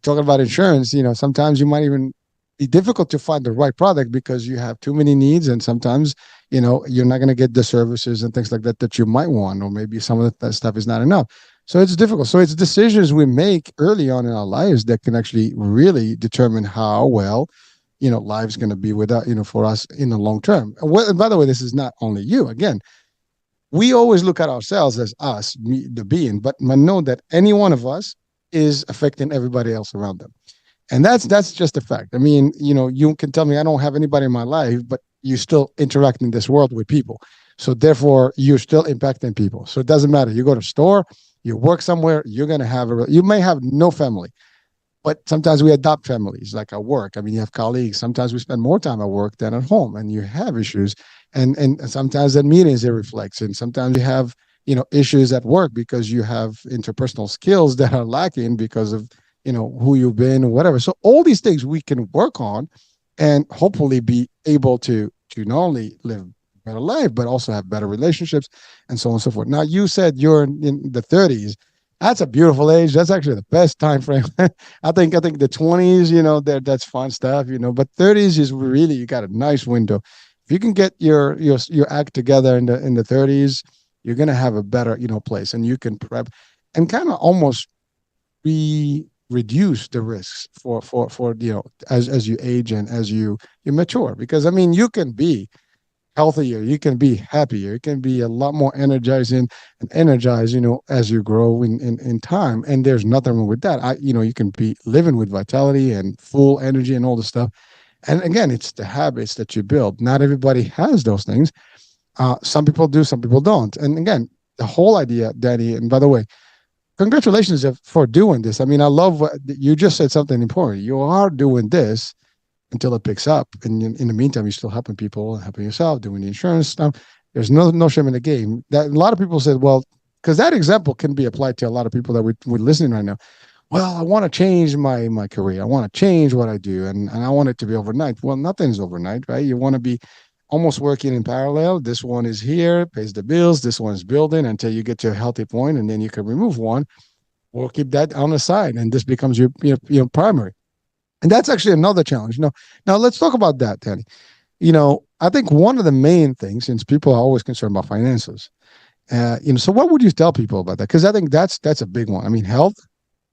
Talking about insurance, sometimes you might even be difficult to find the right product because you have too many needs, and sometimes you're not going to get the services and things like that you might want, or maybe some of that stuff is not enough. So it's difficult. So it's decisions we make early on in our lives that can actually really determine how well life's going to be without for us in the long term. And by the way, this is not only you. Again, we always look at ourselves as us, me, the being, but know that any one of us is affecting everybody else around them. And that's just a fact. I mean, you can tell me I don't have anybody in my life, but you still interact in this world with people. So therefore, you're still impacting people. So it doesn't matter. You go to a store, you work somewhere, you're going to you may have no family, but sometimes we adopt families like at work. I mean, you have colleagues. Sometimes we spend more time at work than at home, and you have issues. And sometimes at meetings it reflects. And sometimes you have, issues at work because you have interpersonal skills that are lacking because of, who you've been or whatever. So all these things we can work on and hopefully be able to not only live a better life, but also have better relationships and so on and so forth. Now, you said you're in the 30s. That's a beautiful age. That's actually the best time frame. I think the 20s, that's fun stuff, but 30s is really, you got a nice window. If you can get your act together in the 30s, you're gonna have a better, place, and you can prep and kind of almost reduce the risks for as you age and as you mature. Because I mean, you can be healthier, you can be happier, you can be a lot more energizing and energized, as you grow in time. And there's nothing wrong with that. You can be living with vitality and full energy and all the stuff. And again, it's the habits that you build. Not everybody has those things. Some people do, some people don't. And again, the whole idea, Danny, and by the way, congratulations for doing this. I mean, I love what you just said, something important. You are doing this until it picks up. And in the meantime, you're still helping people, helping yourself, doing the insurance stuff. There's no shame in the game. That a lot of people said, well, because that example can be applied to a lot of people that we're listening right now. Well, I want to change my career. I want to change what I do, and I want it to be overnight. Well, nothing's overnight, right? You want to be almost working in parallel. This one is here, pays the bills. This one is building until you get to a healthy point, and then you can remove one or keep that on the side, and this becomes your primary. And that's actually another challenge. Now let's talk about that, Danny. I think one of the main things, since people are always concerned about finances, so what would you tell people about that? Because I think that's a big one. I mean, health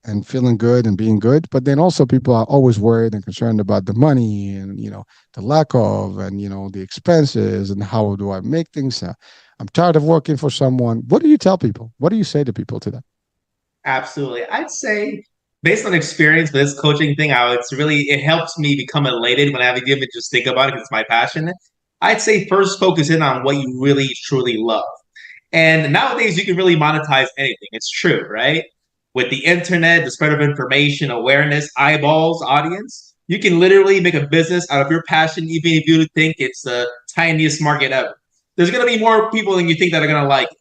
and feeling good and being good, but then also people are always worried and concerned about the money and the lack of and the expenses and how do I make things. I'm tired of working for someone. What do you tell people? What do you say to people to that? Absolutely. I'd say based on experience with this coaching thing, it helps me become elated when I have a given just think about it because it's my passion. I'd say first focus in on what you really truly love. And nowadays you can really monetize anything. It's true, right? With the internet, the spread of information, awareness, eyeballs, audience, you can literally make a business out of your passion, even if you think it's the tiniest market ever. There's going to be more people than you think that are going to like it.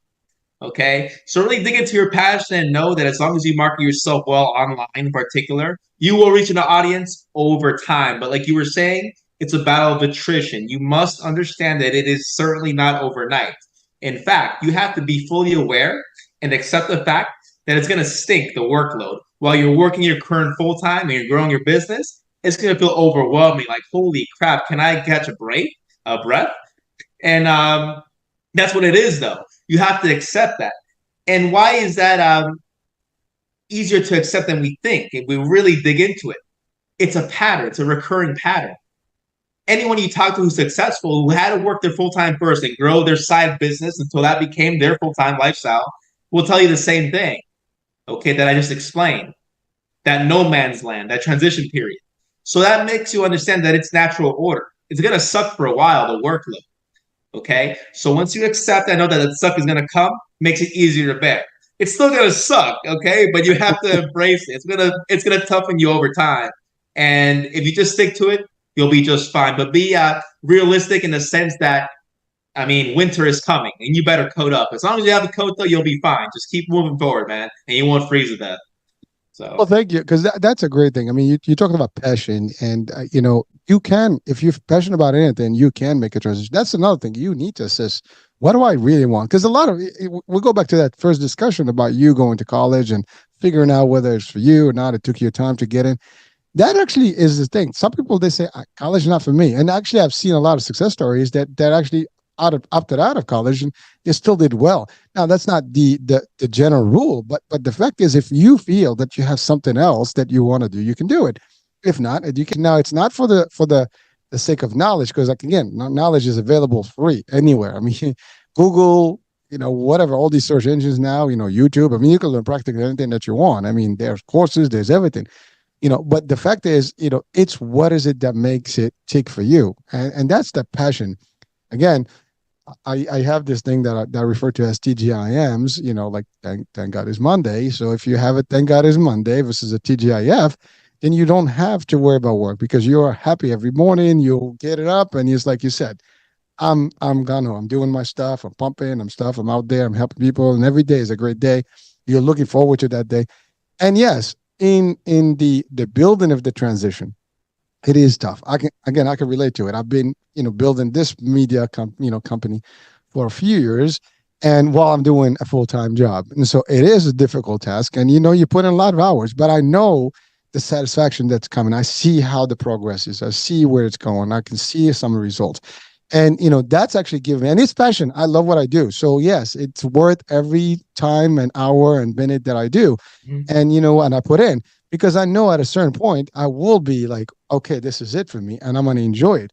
Okay. So really dig into your passion and know that as long as you market yourself well online in particular, you will reach an audience over time. But like you were saying, it's a battle of attrition. You must understand that it is certainly not overnight. In fact, you have to be fully aware and accept the fact that it's going to stink the workload. While you're working your current full time and you're growing your business, it's going to feel overwhelming. Like, holy crap, can I catch a breath? And that's what it is, though. You have to accept that. And why is that easier to accept than we think? If we really dig into it, it's a pattern. It's a recurring pattern. Anyone you talk to who's successful, who had to work their full time first and grow their side business until that became their full time lifestyle, will tell you the same thing. Okay, that I just explained. That no man's land, that transition period. So that makes you understand that it's natural order. It's gonna suck for a while, the workload. Okay. So once you accept, I know that the suck is going to come, makes it easier to bear. It's still going to suck. Okay. But you have to embrace it. It's going to toughen you over time. And if you just stick to it, you'll be just fine. But be realistic in the sense that, I mean, winter is coming and you better coat up. As long as you have the coat, though, you'll be fine. Just keep moving forward, man. And you won't freeze to death. Well, So, thank you, because that's a great thing. I mean, you're talking about passion, and you can, if you're passionate about anything, you can make a transition. That's another thing you need to assess. What do I really want? Because a lot of we'll go back to that first discussion about you going to college and figuring out whether it's for you or not. It took you time to get in. That actually is the thing. Some people they say college is not for me, and actually I've seen a lot of success stories that actually opted out of college and they still did well. Now that's not the general rule, but the fact is, if you feel that you have something else that you want to do, you can do it. If not, you can. Now it's not for the sake of knowledge, because like again, knowledge is available free anywhere. I mean, Google, whatever, all these search engines now, YouTube. I mean, you can learn practically anything that you want. I mean, there's courses, there's everything. But the fact is, it's what is it that makes it tick for you, and that's the passion. Again, I have this thing that I refer to as TGIMs, like thank God is Monday. So if you have it, thank God is Monday versus a TGIF, then you don't have to worry about work because you're happy every morning. You'll get it up and it's like you said, I'm gone. I'm doing my stuff. I'm pumping. I'm out there. I'm helping people, and every day is a great day. You're looking forward to that day. And yes, in the building of the transition, it is tough. I can relate to it. I've been, building this media company for a few years, and while I'm doing a full-time job. And so it is a difficult task. And you put in a lot of hours, but I know the satisfaction that's coming. I see how the progress is. I see where it's going. I can see some results. And that's actually giving, and it's passion. I love what I do. So yes, it's worth every time and hour and minute that I do. mhm. And I put in, because I know at a certain point I will be like, okay, this is it for me, and I'm going to enjoy it.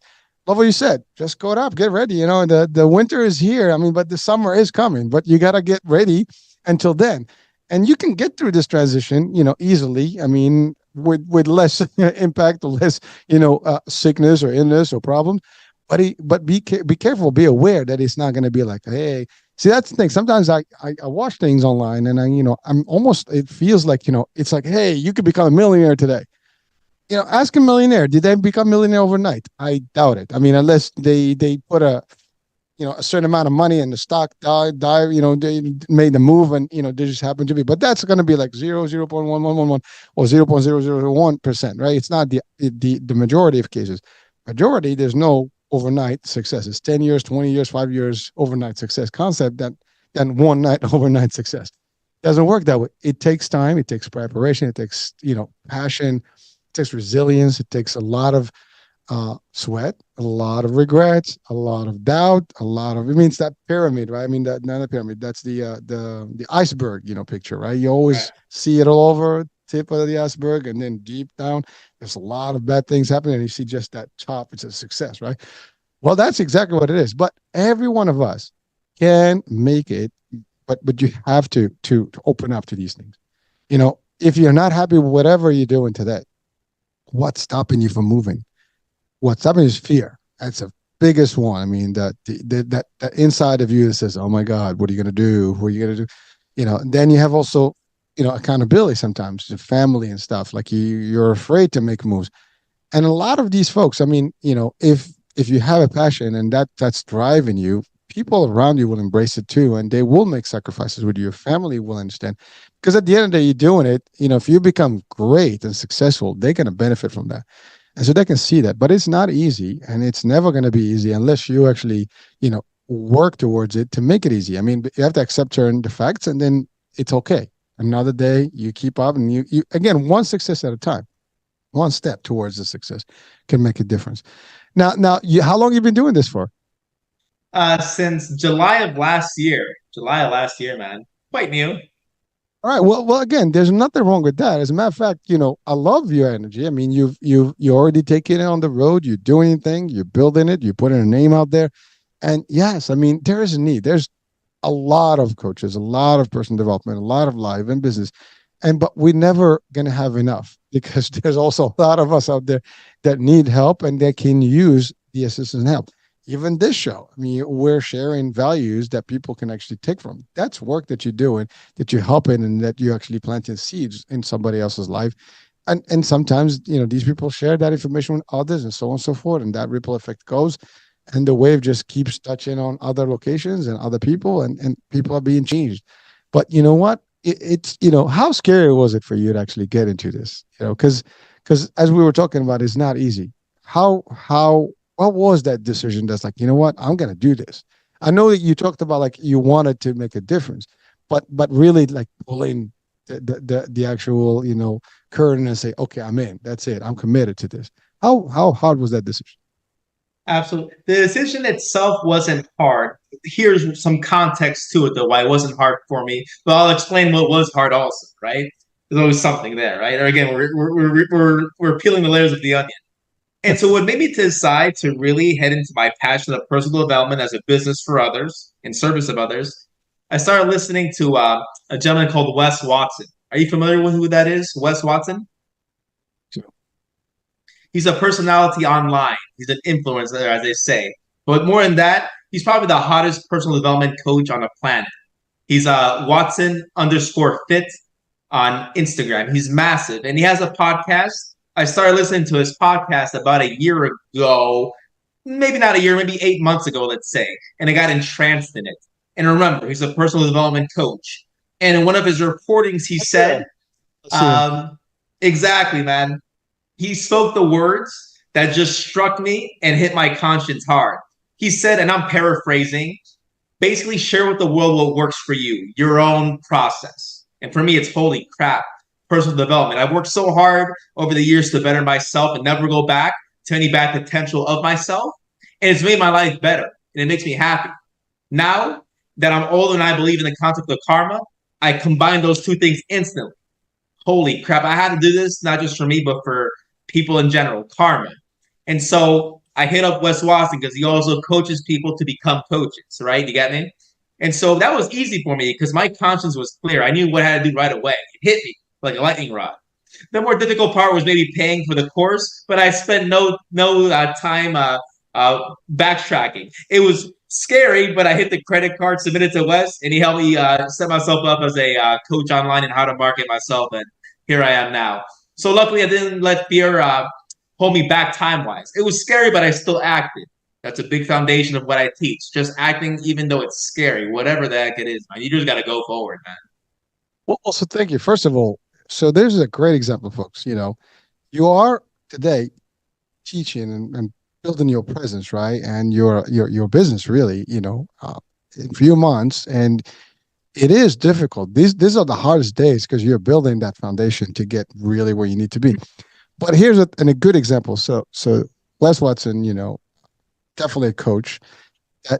Love what you said. Just go up, get ready. The winter is here. I mean, but the summer is coming. But you got to get ready until then, and you can get through this transition, easily. I mean, with less impact or less, sickness or illness or problems. But be careful. Be aware that it's not going to be like, hey. See, that's the thing. Sometimes I watch things online and I'm almost, it feels like, it's like, hey, you could become a millionaire today. Ask a millionaire. Did they become millionaire overnight? I doubt it. I mean, unless they put a certain amount of money and the stock dive, they made the move and, they just happened to be, but that's going to be like 0.1111 or 0.0001%, right? It's not the majority of cases. Majority, there's no overnight success. It's 10 years, 20 years, 5 years overnight success concept than one night overnight success. Doesn't work that way. It takes time. It takes preparation. It takes, passion. It takes resilience. It takes a lot of sweat, a lot of regrets, a lot of doubt, a lot of. It means that pyramid, right? I mean that not a pyramid. That's the iceberg, picture, right? You Right. always see it all over tip of the iceberg, and then deep down, there's a lot of bad things happening, and you see just that top. It's a success, right? Well, that's exactly what it is. But every one of us can make it, but you have to open up to these things. If you're not happy with whatever you're doing today, what's stopping you from moving? What's happening is fear. That's the biggest one. I mean, that inside of you that says, "Oh my God, what are you going to do? What are you going to do?" Then you have also, accountability sometimes to family and stuff. Like you're afraid to make moves. And a lot of these folks, I mean, if you have a passion and that's driving you, people around you will embrace it too, and they will make sacrifices with you. Your family will understand, because at the end of the day, you're doing it. If you become great and successful, they're going to benefit from that. And so they can see that, but it's not easy, and it's never going to be easy unless you actually, work towards it to make it easy. I mean, you have to accept certain the facts, and then it's okay. Another day, you keep up, and you again, one success at a time, one step towards the success can make a difference. Now, how long have you been doing this for? Since July of last year. July of last year, man. Quite new. All right. Well, again, there's nothing wrong with that. As a matter of fact, I love your energy. I mean, you already taken it on the road. You're doing things. You're building it. You're putting a name out there. And yes, I mean, there is a need. There's a lot of coaches, a lot of personal development, a lot of life and business, but we're never gonna have enough because there's also a lot of us out there that need help and that can use the assistance and help. Even this show, I mean, we're sharing values that people can actually take from. That's work that you're doing, that you're helping, and that you're actually planting seeds in somebody else's life. And sometimes, these people share that information with others and so on and so forth. And that ripple effect goes. And the wave just keeps touching on other locations and other people, and people are being changed. But you know what? It's, how scary was it for you to actually get into this? Because as we were talking about, it's not easy. How what was that decision that's like, what, I'm gonna do this? I know that you talked about like you wanted to make a difference, but really like pulling the actual, curtain and say, okay, I'm in. That's it. I'm committed to this. How hard was that decision? Absolutely. The decision itself wasn't hard. Here's some context to it, though, why it wasn't hard for me. But I'll explain what was hard also, right? There's always something there, right? Or again, we're peeling the layers of the onion. And so, what made me decide to really head into my passion of personal development as a business for others, in service of others, I started listening to a gentleman called Wes Watson. Are you familiar with who that is? Wes Watson? He's a personality online. He's an influencer, as they say. But more than that, he's probably the hottest personal development coach on the planet. He's Watson underscore fit on Instagram. He's massive, and he has a podcast. I started listening to his podcast about a year ago, maybe not a year, maybe 8 months ago, let's say, and I got entranced in it. And remember, he's a personal development coach. And in one of his reportings, he I see him. said, I see him. um, exactly, man, he spoke the words that just struck me and hit my conscience hard. He said, and I'm paraphrasing, basically share with the world what works for you, your own process. And for me, it's holy crap, personal development. I've worked so hard over the years to better myself and never go back to any bad potential of myself. And it's made my life better and it makes me happy. Now that I'm older and I believe in the concept of karma, I combine those two things instantly. Holy crap, I had to do this not just for me, but for people in general, karma. And so I hit up Wes Watson because he also coaches people to become coaches, right? You get me? And so that was easy for me because my conscience was clear. I knew what I had to do right away. It hit me like a lightning rod. The more difficult part was maybe paying for the course, but I spent no time backtracking. It was scary, but I hit the credit card, submitted to Wes, and he helped me set myself up as a coach online and how to market myself. And here I am now. So luckily, I didn't let fear hold me back time wise. It was scary, but I still acted. That's a big foundation of what I teach. Just acting, even though it's scary, whatever the heck it is, man. You just got to go forward, man. Well, also, thank you. First of all, so there's a great example, folks. You are today teaching and building your presence, right? And your business really, in a few months. And it is difficult. These are the hardest days because you're building that foundation to get really where you need to be. But here's a good example. So Les Watson, definitely a coach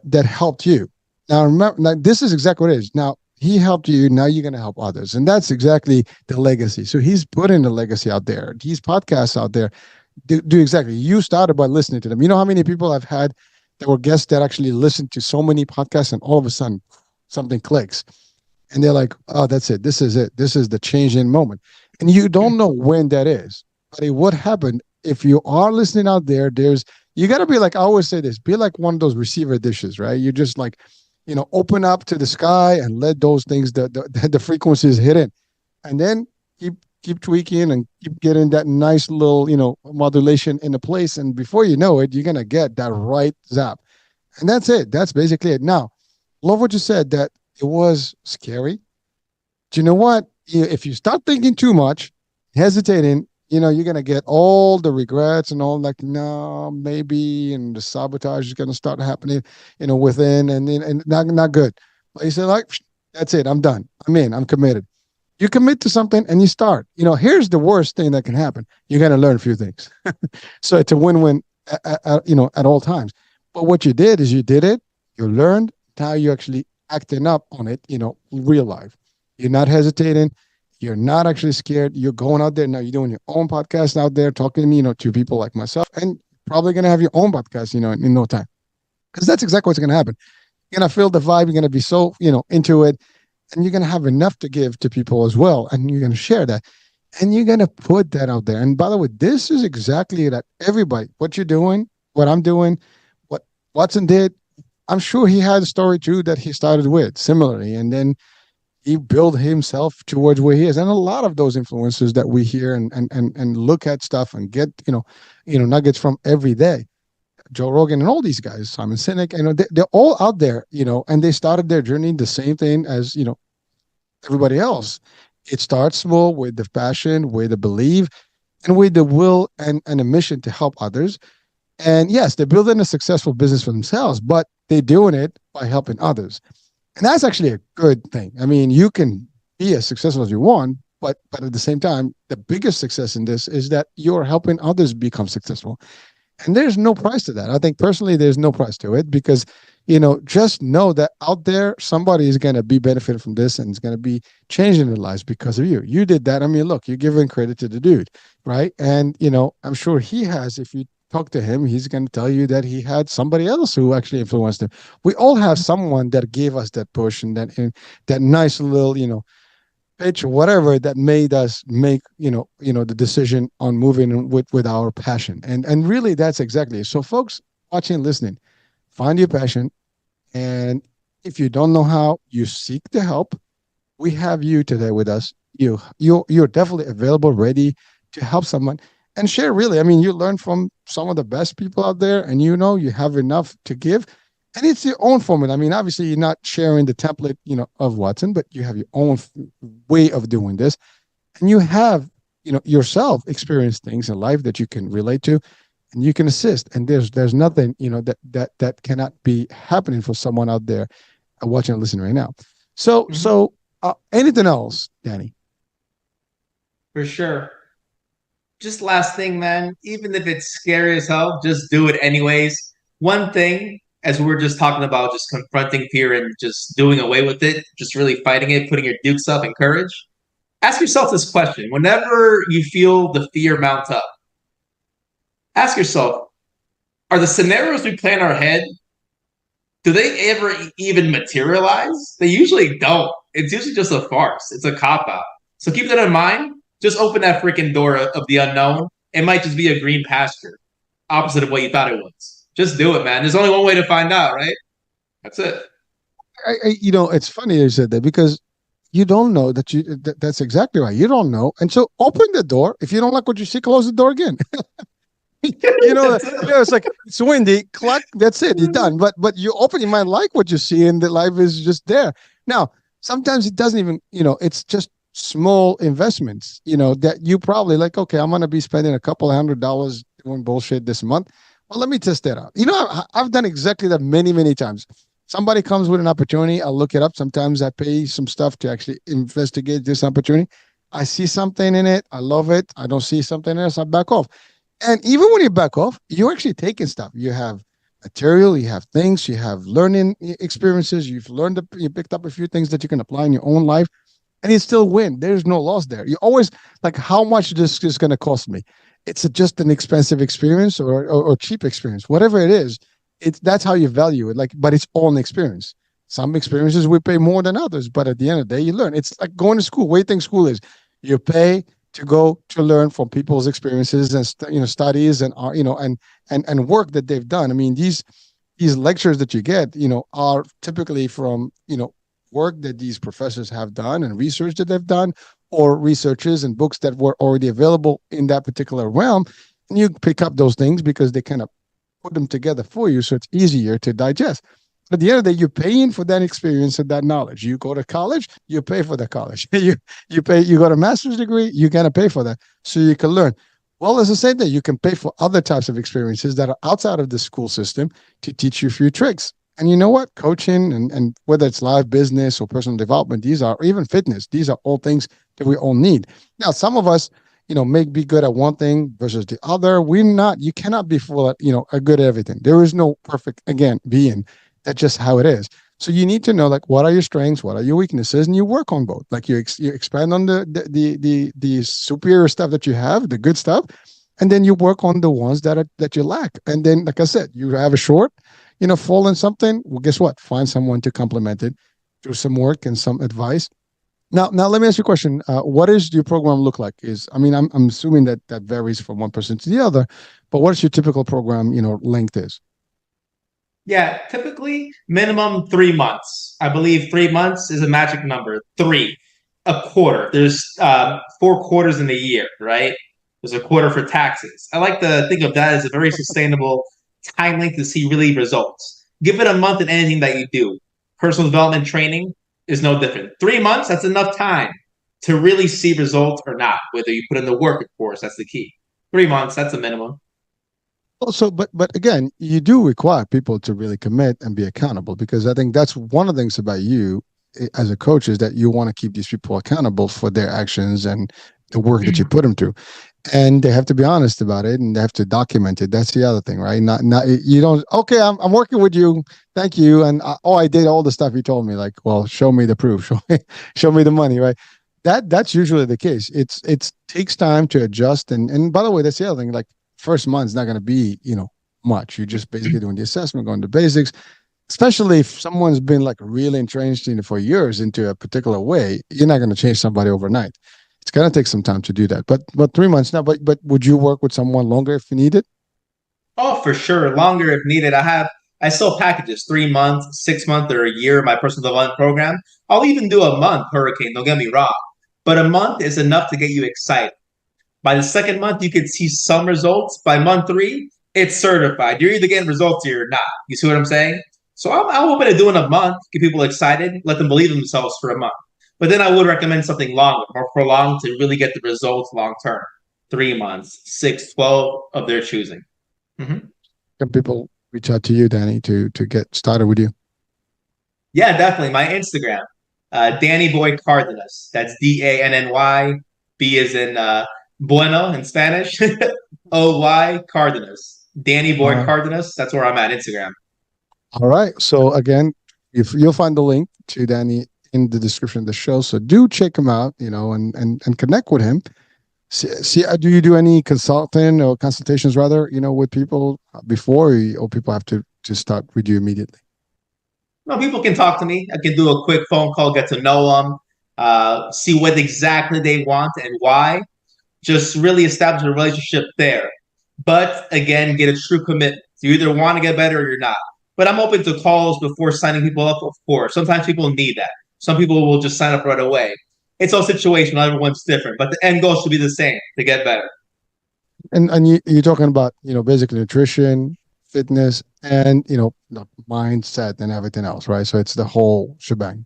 that helped you. Now remember, now this is exactly what it is. Now he helped you. Now you're going to help others, and that's exactly the legacy. So he's putting the legacy out there. These podcasts out there do exactly. You started by listening to them. You know how many people I've had that were guests that actually listened to so many podcasts, and all of a sudden something clicks, and they're like, "Oh, that's it. This is it. This is the change in moment." And you don't know when that is, but it would happen if you are listening out there. You got to be like, I always say this, be like one of those receiver dishes, right? You just like, open up to the sky and let those things, the frequencies hit in, and then keep tweaking and keep getting that nice little, modulation into place. And before you know it, you're going to get that right zap. And that's it. That's basically it. Now, love what you said that it was scary. Do you know what? If you start thinking too much, hesitating, you're gonna get all the regrets and all like, no, maybe, and the sabotage is gonna start happening, within, and not good. But you say like, that's it, I'm done. I'm in. I'm committed. You commit to something and you start. Here's the worst thing that can happen. You're gonna learn a few things. So it's a win-win, at all times. But what you did is you did it. You learned. Now you actually acting up on it. Real life. You're not hesitating. You're not actually scared. You're going out there now. You're doing your own podcast out there, talking, to people like myself, and probably gonna have your own podcast, in no time, because that's exactly what's gonna happen. You're gonna feel the vibe. You're gonna be so, into it, and you're gonna have enough to give to people as well, and you're gonna share that, and you're gonna put that out there. And by the way, this is exactly that. Everybody, what you're doing, what I'm doing, what Watson did. I'm sure he had a story too that he started with similarly, and then he built himself towards where he is. And a lot of those influencers that we hear and look at stuff and get, nuggets from every day, Joe Rogan and all these guys, Simon Sinek, they're all out there, and they started their journey the same thing as, everybody else. It starts small with the passion, with the belief, and with the will and a mission to help others. And yes, they're building a successful business for themselves, but they're doing it by helping others. And that's actually a good thing. I mean, you can be as successful as you want, but at the same time, the biggest success in this is that you're helping others become successful. And there's no price to that. I think personally, there's no price to it because, just know that out there, somebody is going to be benefited from this and it's going to be changing their lives because of you. You did that. I mean, look, you're giving credit to the dude, right? And, I'm sure he has, if you talk to him, he's going to tell you that he had somebody else who actually influenced him. We all have someone that gave us that push and that nice little, pitch or whatever that made us make, the decision on moving with our passion. And really that's exactly it. So folks watching, listening, find your passion. And if you don't know how, you seek the help. We have you today with us. You're definitely available, ready to help someone and share. Really, I mean, you learn from some of the best people out there, and you have enough to give, and it's your own format. I mean, obviously, you're not sharing the template, of Watson, but you have your own way of doing this, and you have, yourself experienced things in life that you can relate to, and you can assist. And there's nothing, that cannot be happening for someone out there watching and listening right now. So Mm-hmm. so anything else, Danny? For sure. Just last thing, man. Even if it's scary as hell, just do it anyways. One thing, as we're just talking about, just confronting fear and just doing away with it, just really fighting it, putting your dukes up and courage. Ask yourself this question: whenever you feel the fear mount up, ask yourself: are the scenarios we play in our head, do they ever even materialize? They usually don't. It's usually just a farce. It's a cop out. So keep that in mind. Just open that freaking door of the unknown. It might just be a green pasture, opposite of what you thought it was. Just do it, man. There's only one way to find out, right? That's it. It's funny you said that because you don't know that that's exactly right. You don't know. And so open the door. If you don't like what you see, close the door again. That's it. It's like it's windy, cluck, that's it, you're done. But you open, you might like what you see, and the life is just there. Now, sometimes it doesn't even, it's just small investments, that you probably like, okay, I'm gonna be spending a couple of $100 doing bullshit this month. Well, let me test that out. I've done exactly that many, many times. Somebody comes with an opportunity, I'll look it up. Sometimes I pay some stuff to actually investigate this opportunity. I see something in it, I love it. I don't see something else, I back off. And even when you back off, you're actually taking stuff. You have material, you have things, you have learning experiences. You picked up a few things that you can apply in your own life, and you still win. There's no loss there. You always like, how much this is going to cost me? It's just an expensive experience or cheap experience, whatever it is. That's how you value it. Like, but it's all an experience. Some experiences we pay more than others, but at the end of the day, you learn. It's like going to school. What do you think school is? You pay to go to learn from people's experiences and studies and and work that they've done. I mean, these lectures that you get, are typically from work that these professors have done and research that they've done, or researches and books that were already available in that particular realm. And you pick up those things because they kind of put them together for you, so it's easier to digest. At the end of the day, you're paying for that experience and that knowledge. You go to college, you pay for the college. You pay. You got a master's degree, you're gonna pay for that so you can learn. Well, it's the same thing. You can pay for other types of experiences that are outside of the school system to teach you a few tricks. And you know what? Coaching and whether it's live business or personal development, these are, or even fitness, these are all things that we all need. Now, some of us, may be good at one thing versus the other. You cannot be full at, a good at everything. There is no perfect, again, being. That's just how it is. So you need to know, like, what are your strengths, what are your weaknesses, and you work on both. Like you expand on the superior stuff that you have, the good stuff, and then you work on the ones that you lack. And then, like I said, you have a short, fall in something. Well, guess what? Find someone to complement it, do some work and some advice. Now, let me ask you a question. What does your program look like? I'm assuming that varies from one person to the other, but what is your typical program, length is? Yeah, typically minimum 3 months. I believe 3 months is a magic number. Three, a quarter. There's 4 quarters in a year, right? There's a quarter for taxes. I like to think of that as a very sustainable time length to see really results. Give it a month in anything that you do. Personal development training is no different. 3 months, that's enough time to really see results or not, whether you put in the work, of course, that's the key. 3 months, that's the minimum. Also, but again, you do require people to really commit and be accountable, because I think that's one of the things about you as a coach, is that you want to keep these people accountable for their actions and the work that you put them through, and they have to be honest about it and they have to document it. That's the other thing, right? Not you don't. Okay, I'm working with you. Thank you. And I did all the stuff you told me. Like, well, show me the proof. Show me the money, right? That's usually the case. It takes time to adjust. And by the way, that's the other thing. Like, first month's not going to be, much. You're just basically doing the assessment, going to basics, especially if someone's been like really entrenched in for years into a particular way. You're not going to change somebody overnight. It's going to take some time to do that. But 3 months now. But would you work with someone longer if you need it? Oh, for sure. Longer if needed. I sell packages, 3 months, 6 months, or a year of my personal development program. I'll even do a month hurricane, don't get me wrong. But a month is enough to get you excited. By the second month, you can see some results. By month three, it's certified. You're either getting results or you're not. You see what I'm saying? So I'm open to doing a month, get people excited, let them believe in themselves for a month. But then I would recommend something longer, more prolonged to really get the results long term. 3 months, 6, 12 of their choosing. Mm-hmm. Can people reach out to you, Danny, to get started with you? Yeah, definitely. My Instagram, Danny Boy Cardenas. That's Danny. B is in Bueno in Spanish. Oy Cardenas. Danny All Boy right. Cardenas. That's where I'm at Instagram. All right. So again, if you'll find the link to Danny in the description of the show, so do check him out, and connect with him. Do you do any consulting or consultations rather, with people before, or people have to start with you immediately? No, people can talk to me. I can do a quick phone call, get to know them, see what exactly they want and why. Just really establish a relationship there. But again, get a true commitment. You either want to get better or you're not. But I'm open to calls before signing people up, of course. Sometimes people need that. Some people will just sign up right away. It's all situational. Everyone's different, but the end goal should be the same to get better. And you're talking about, basically nutrition, fitness, and the mindset and everything else, right? So it's the whole shebang.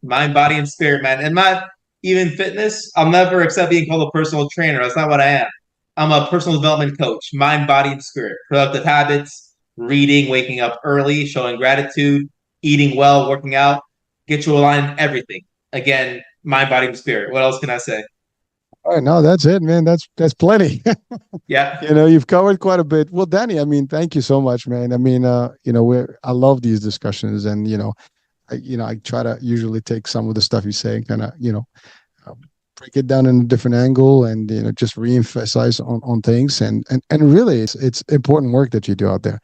Mind, body, and spirit, man. And not even fitness. I'll never accept being called a personal trainer. That's not what I am. I'm a personal development coach, mind, body, and spirit. Productive habits, reading, waking up early, showing gratitude, eating well, working out, get you aligned in everything. Again, mind, body, and spirit. What else can I say? All right, no, that's it, man. That's plenty. Yeah. You've covered quite a bit. Well, Danny, I mean, thank you so much, man. I mean, I love these discussions, and I try to usually take some of the stuff you say and kind of, um, break it down in a different angle, and just reemphasize on things, and really, it's important work that you do out there.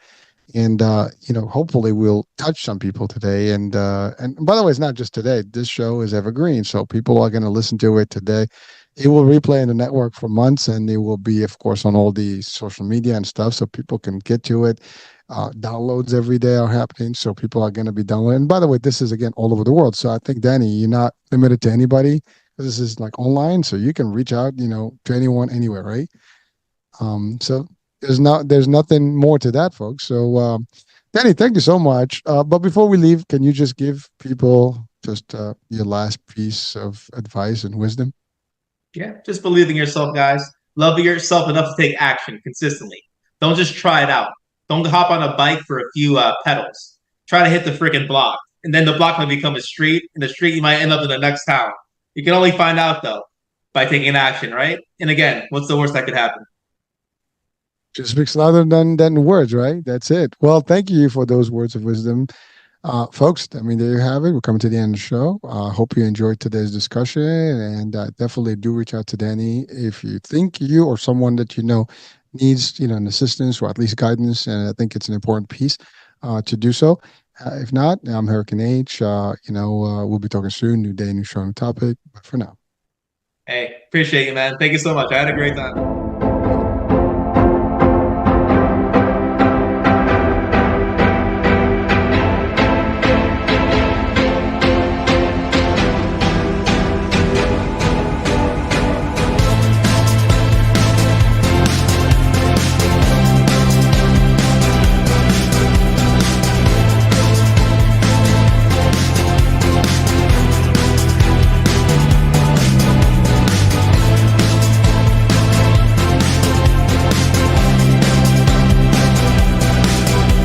And hopefully we'll touch some people today. And by the way, it's not just today. This show is evergreen, so people are going to listen to it today. It will replay in the network for months, and it will be, of course, on all the social media and stuff, so people can get to it. Downloads every day are happening, so people are going to be downloading. And by the way, this is again all over the world, so I think, Danny, you're not limited to anybody. This is like online, so you can reach out, to anyone anywhere, right? So there's nothing more to that, folks. So, Danny, thank you so much. But before we leave, can you just give people just your last piece of advice and wisdom? Yeah. Just believe in yourself, guys. Love yourself enough to take action consistently. Don't just try it out. Don't hop on a bike for a few pedals. Try to hit the freaking block. And then the block might become a street. And the street, you might end up in the next town. You can only find out, though, by taking action, right? And again, what's the worst that could happen? Just speaks louder than words, right? That's it. Well, thank you for those words of wisdom. Folks, I mean, there you have it. We're coming to the end of the show. Hope you enjoyed today's discussion, and definitely do reach out to Danny if you think you or someone that you know needs, an assistance or at least guidance. And I think it's an important piece to do so. If not, I'm Hurricane H. We'll be talking soon. New day, new show, new topic. But for now. Hey, appreciate you, man. Thank you so much. I had a great time.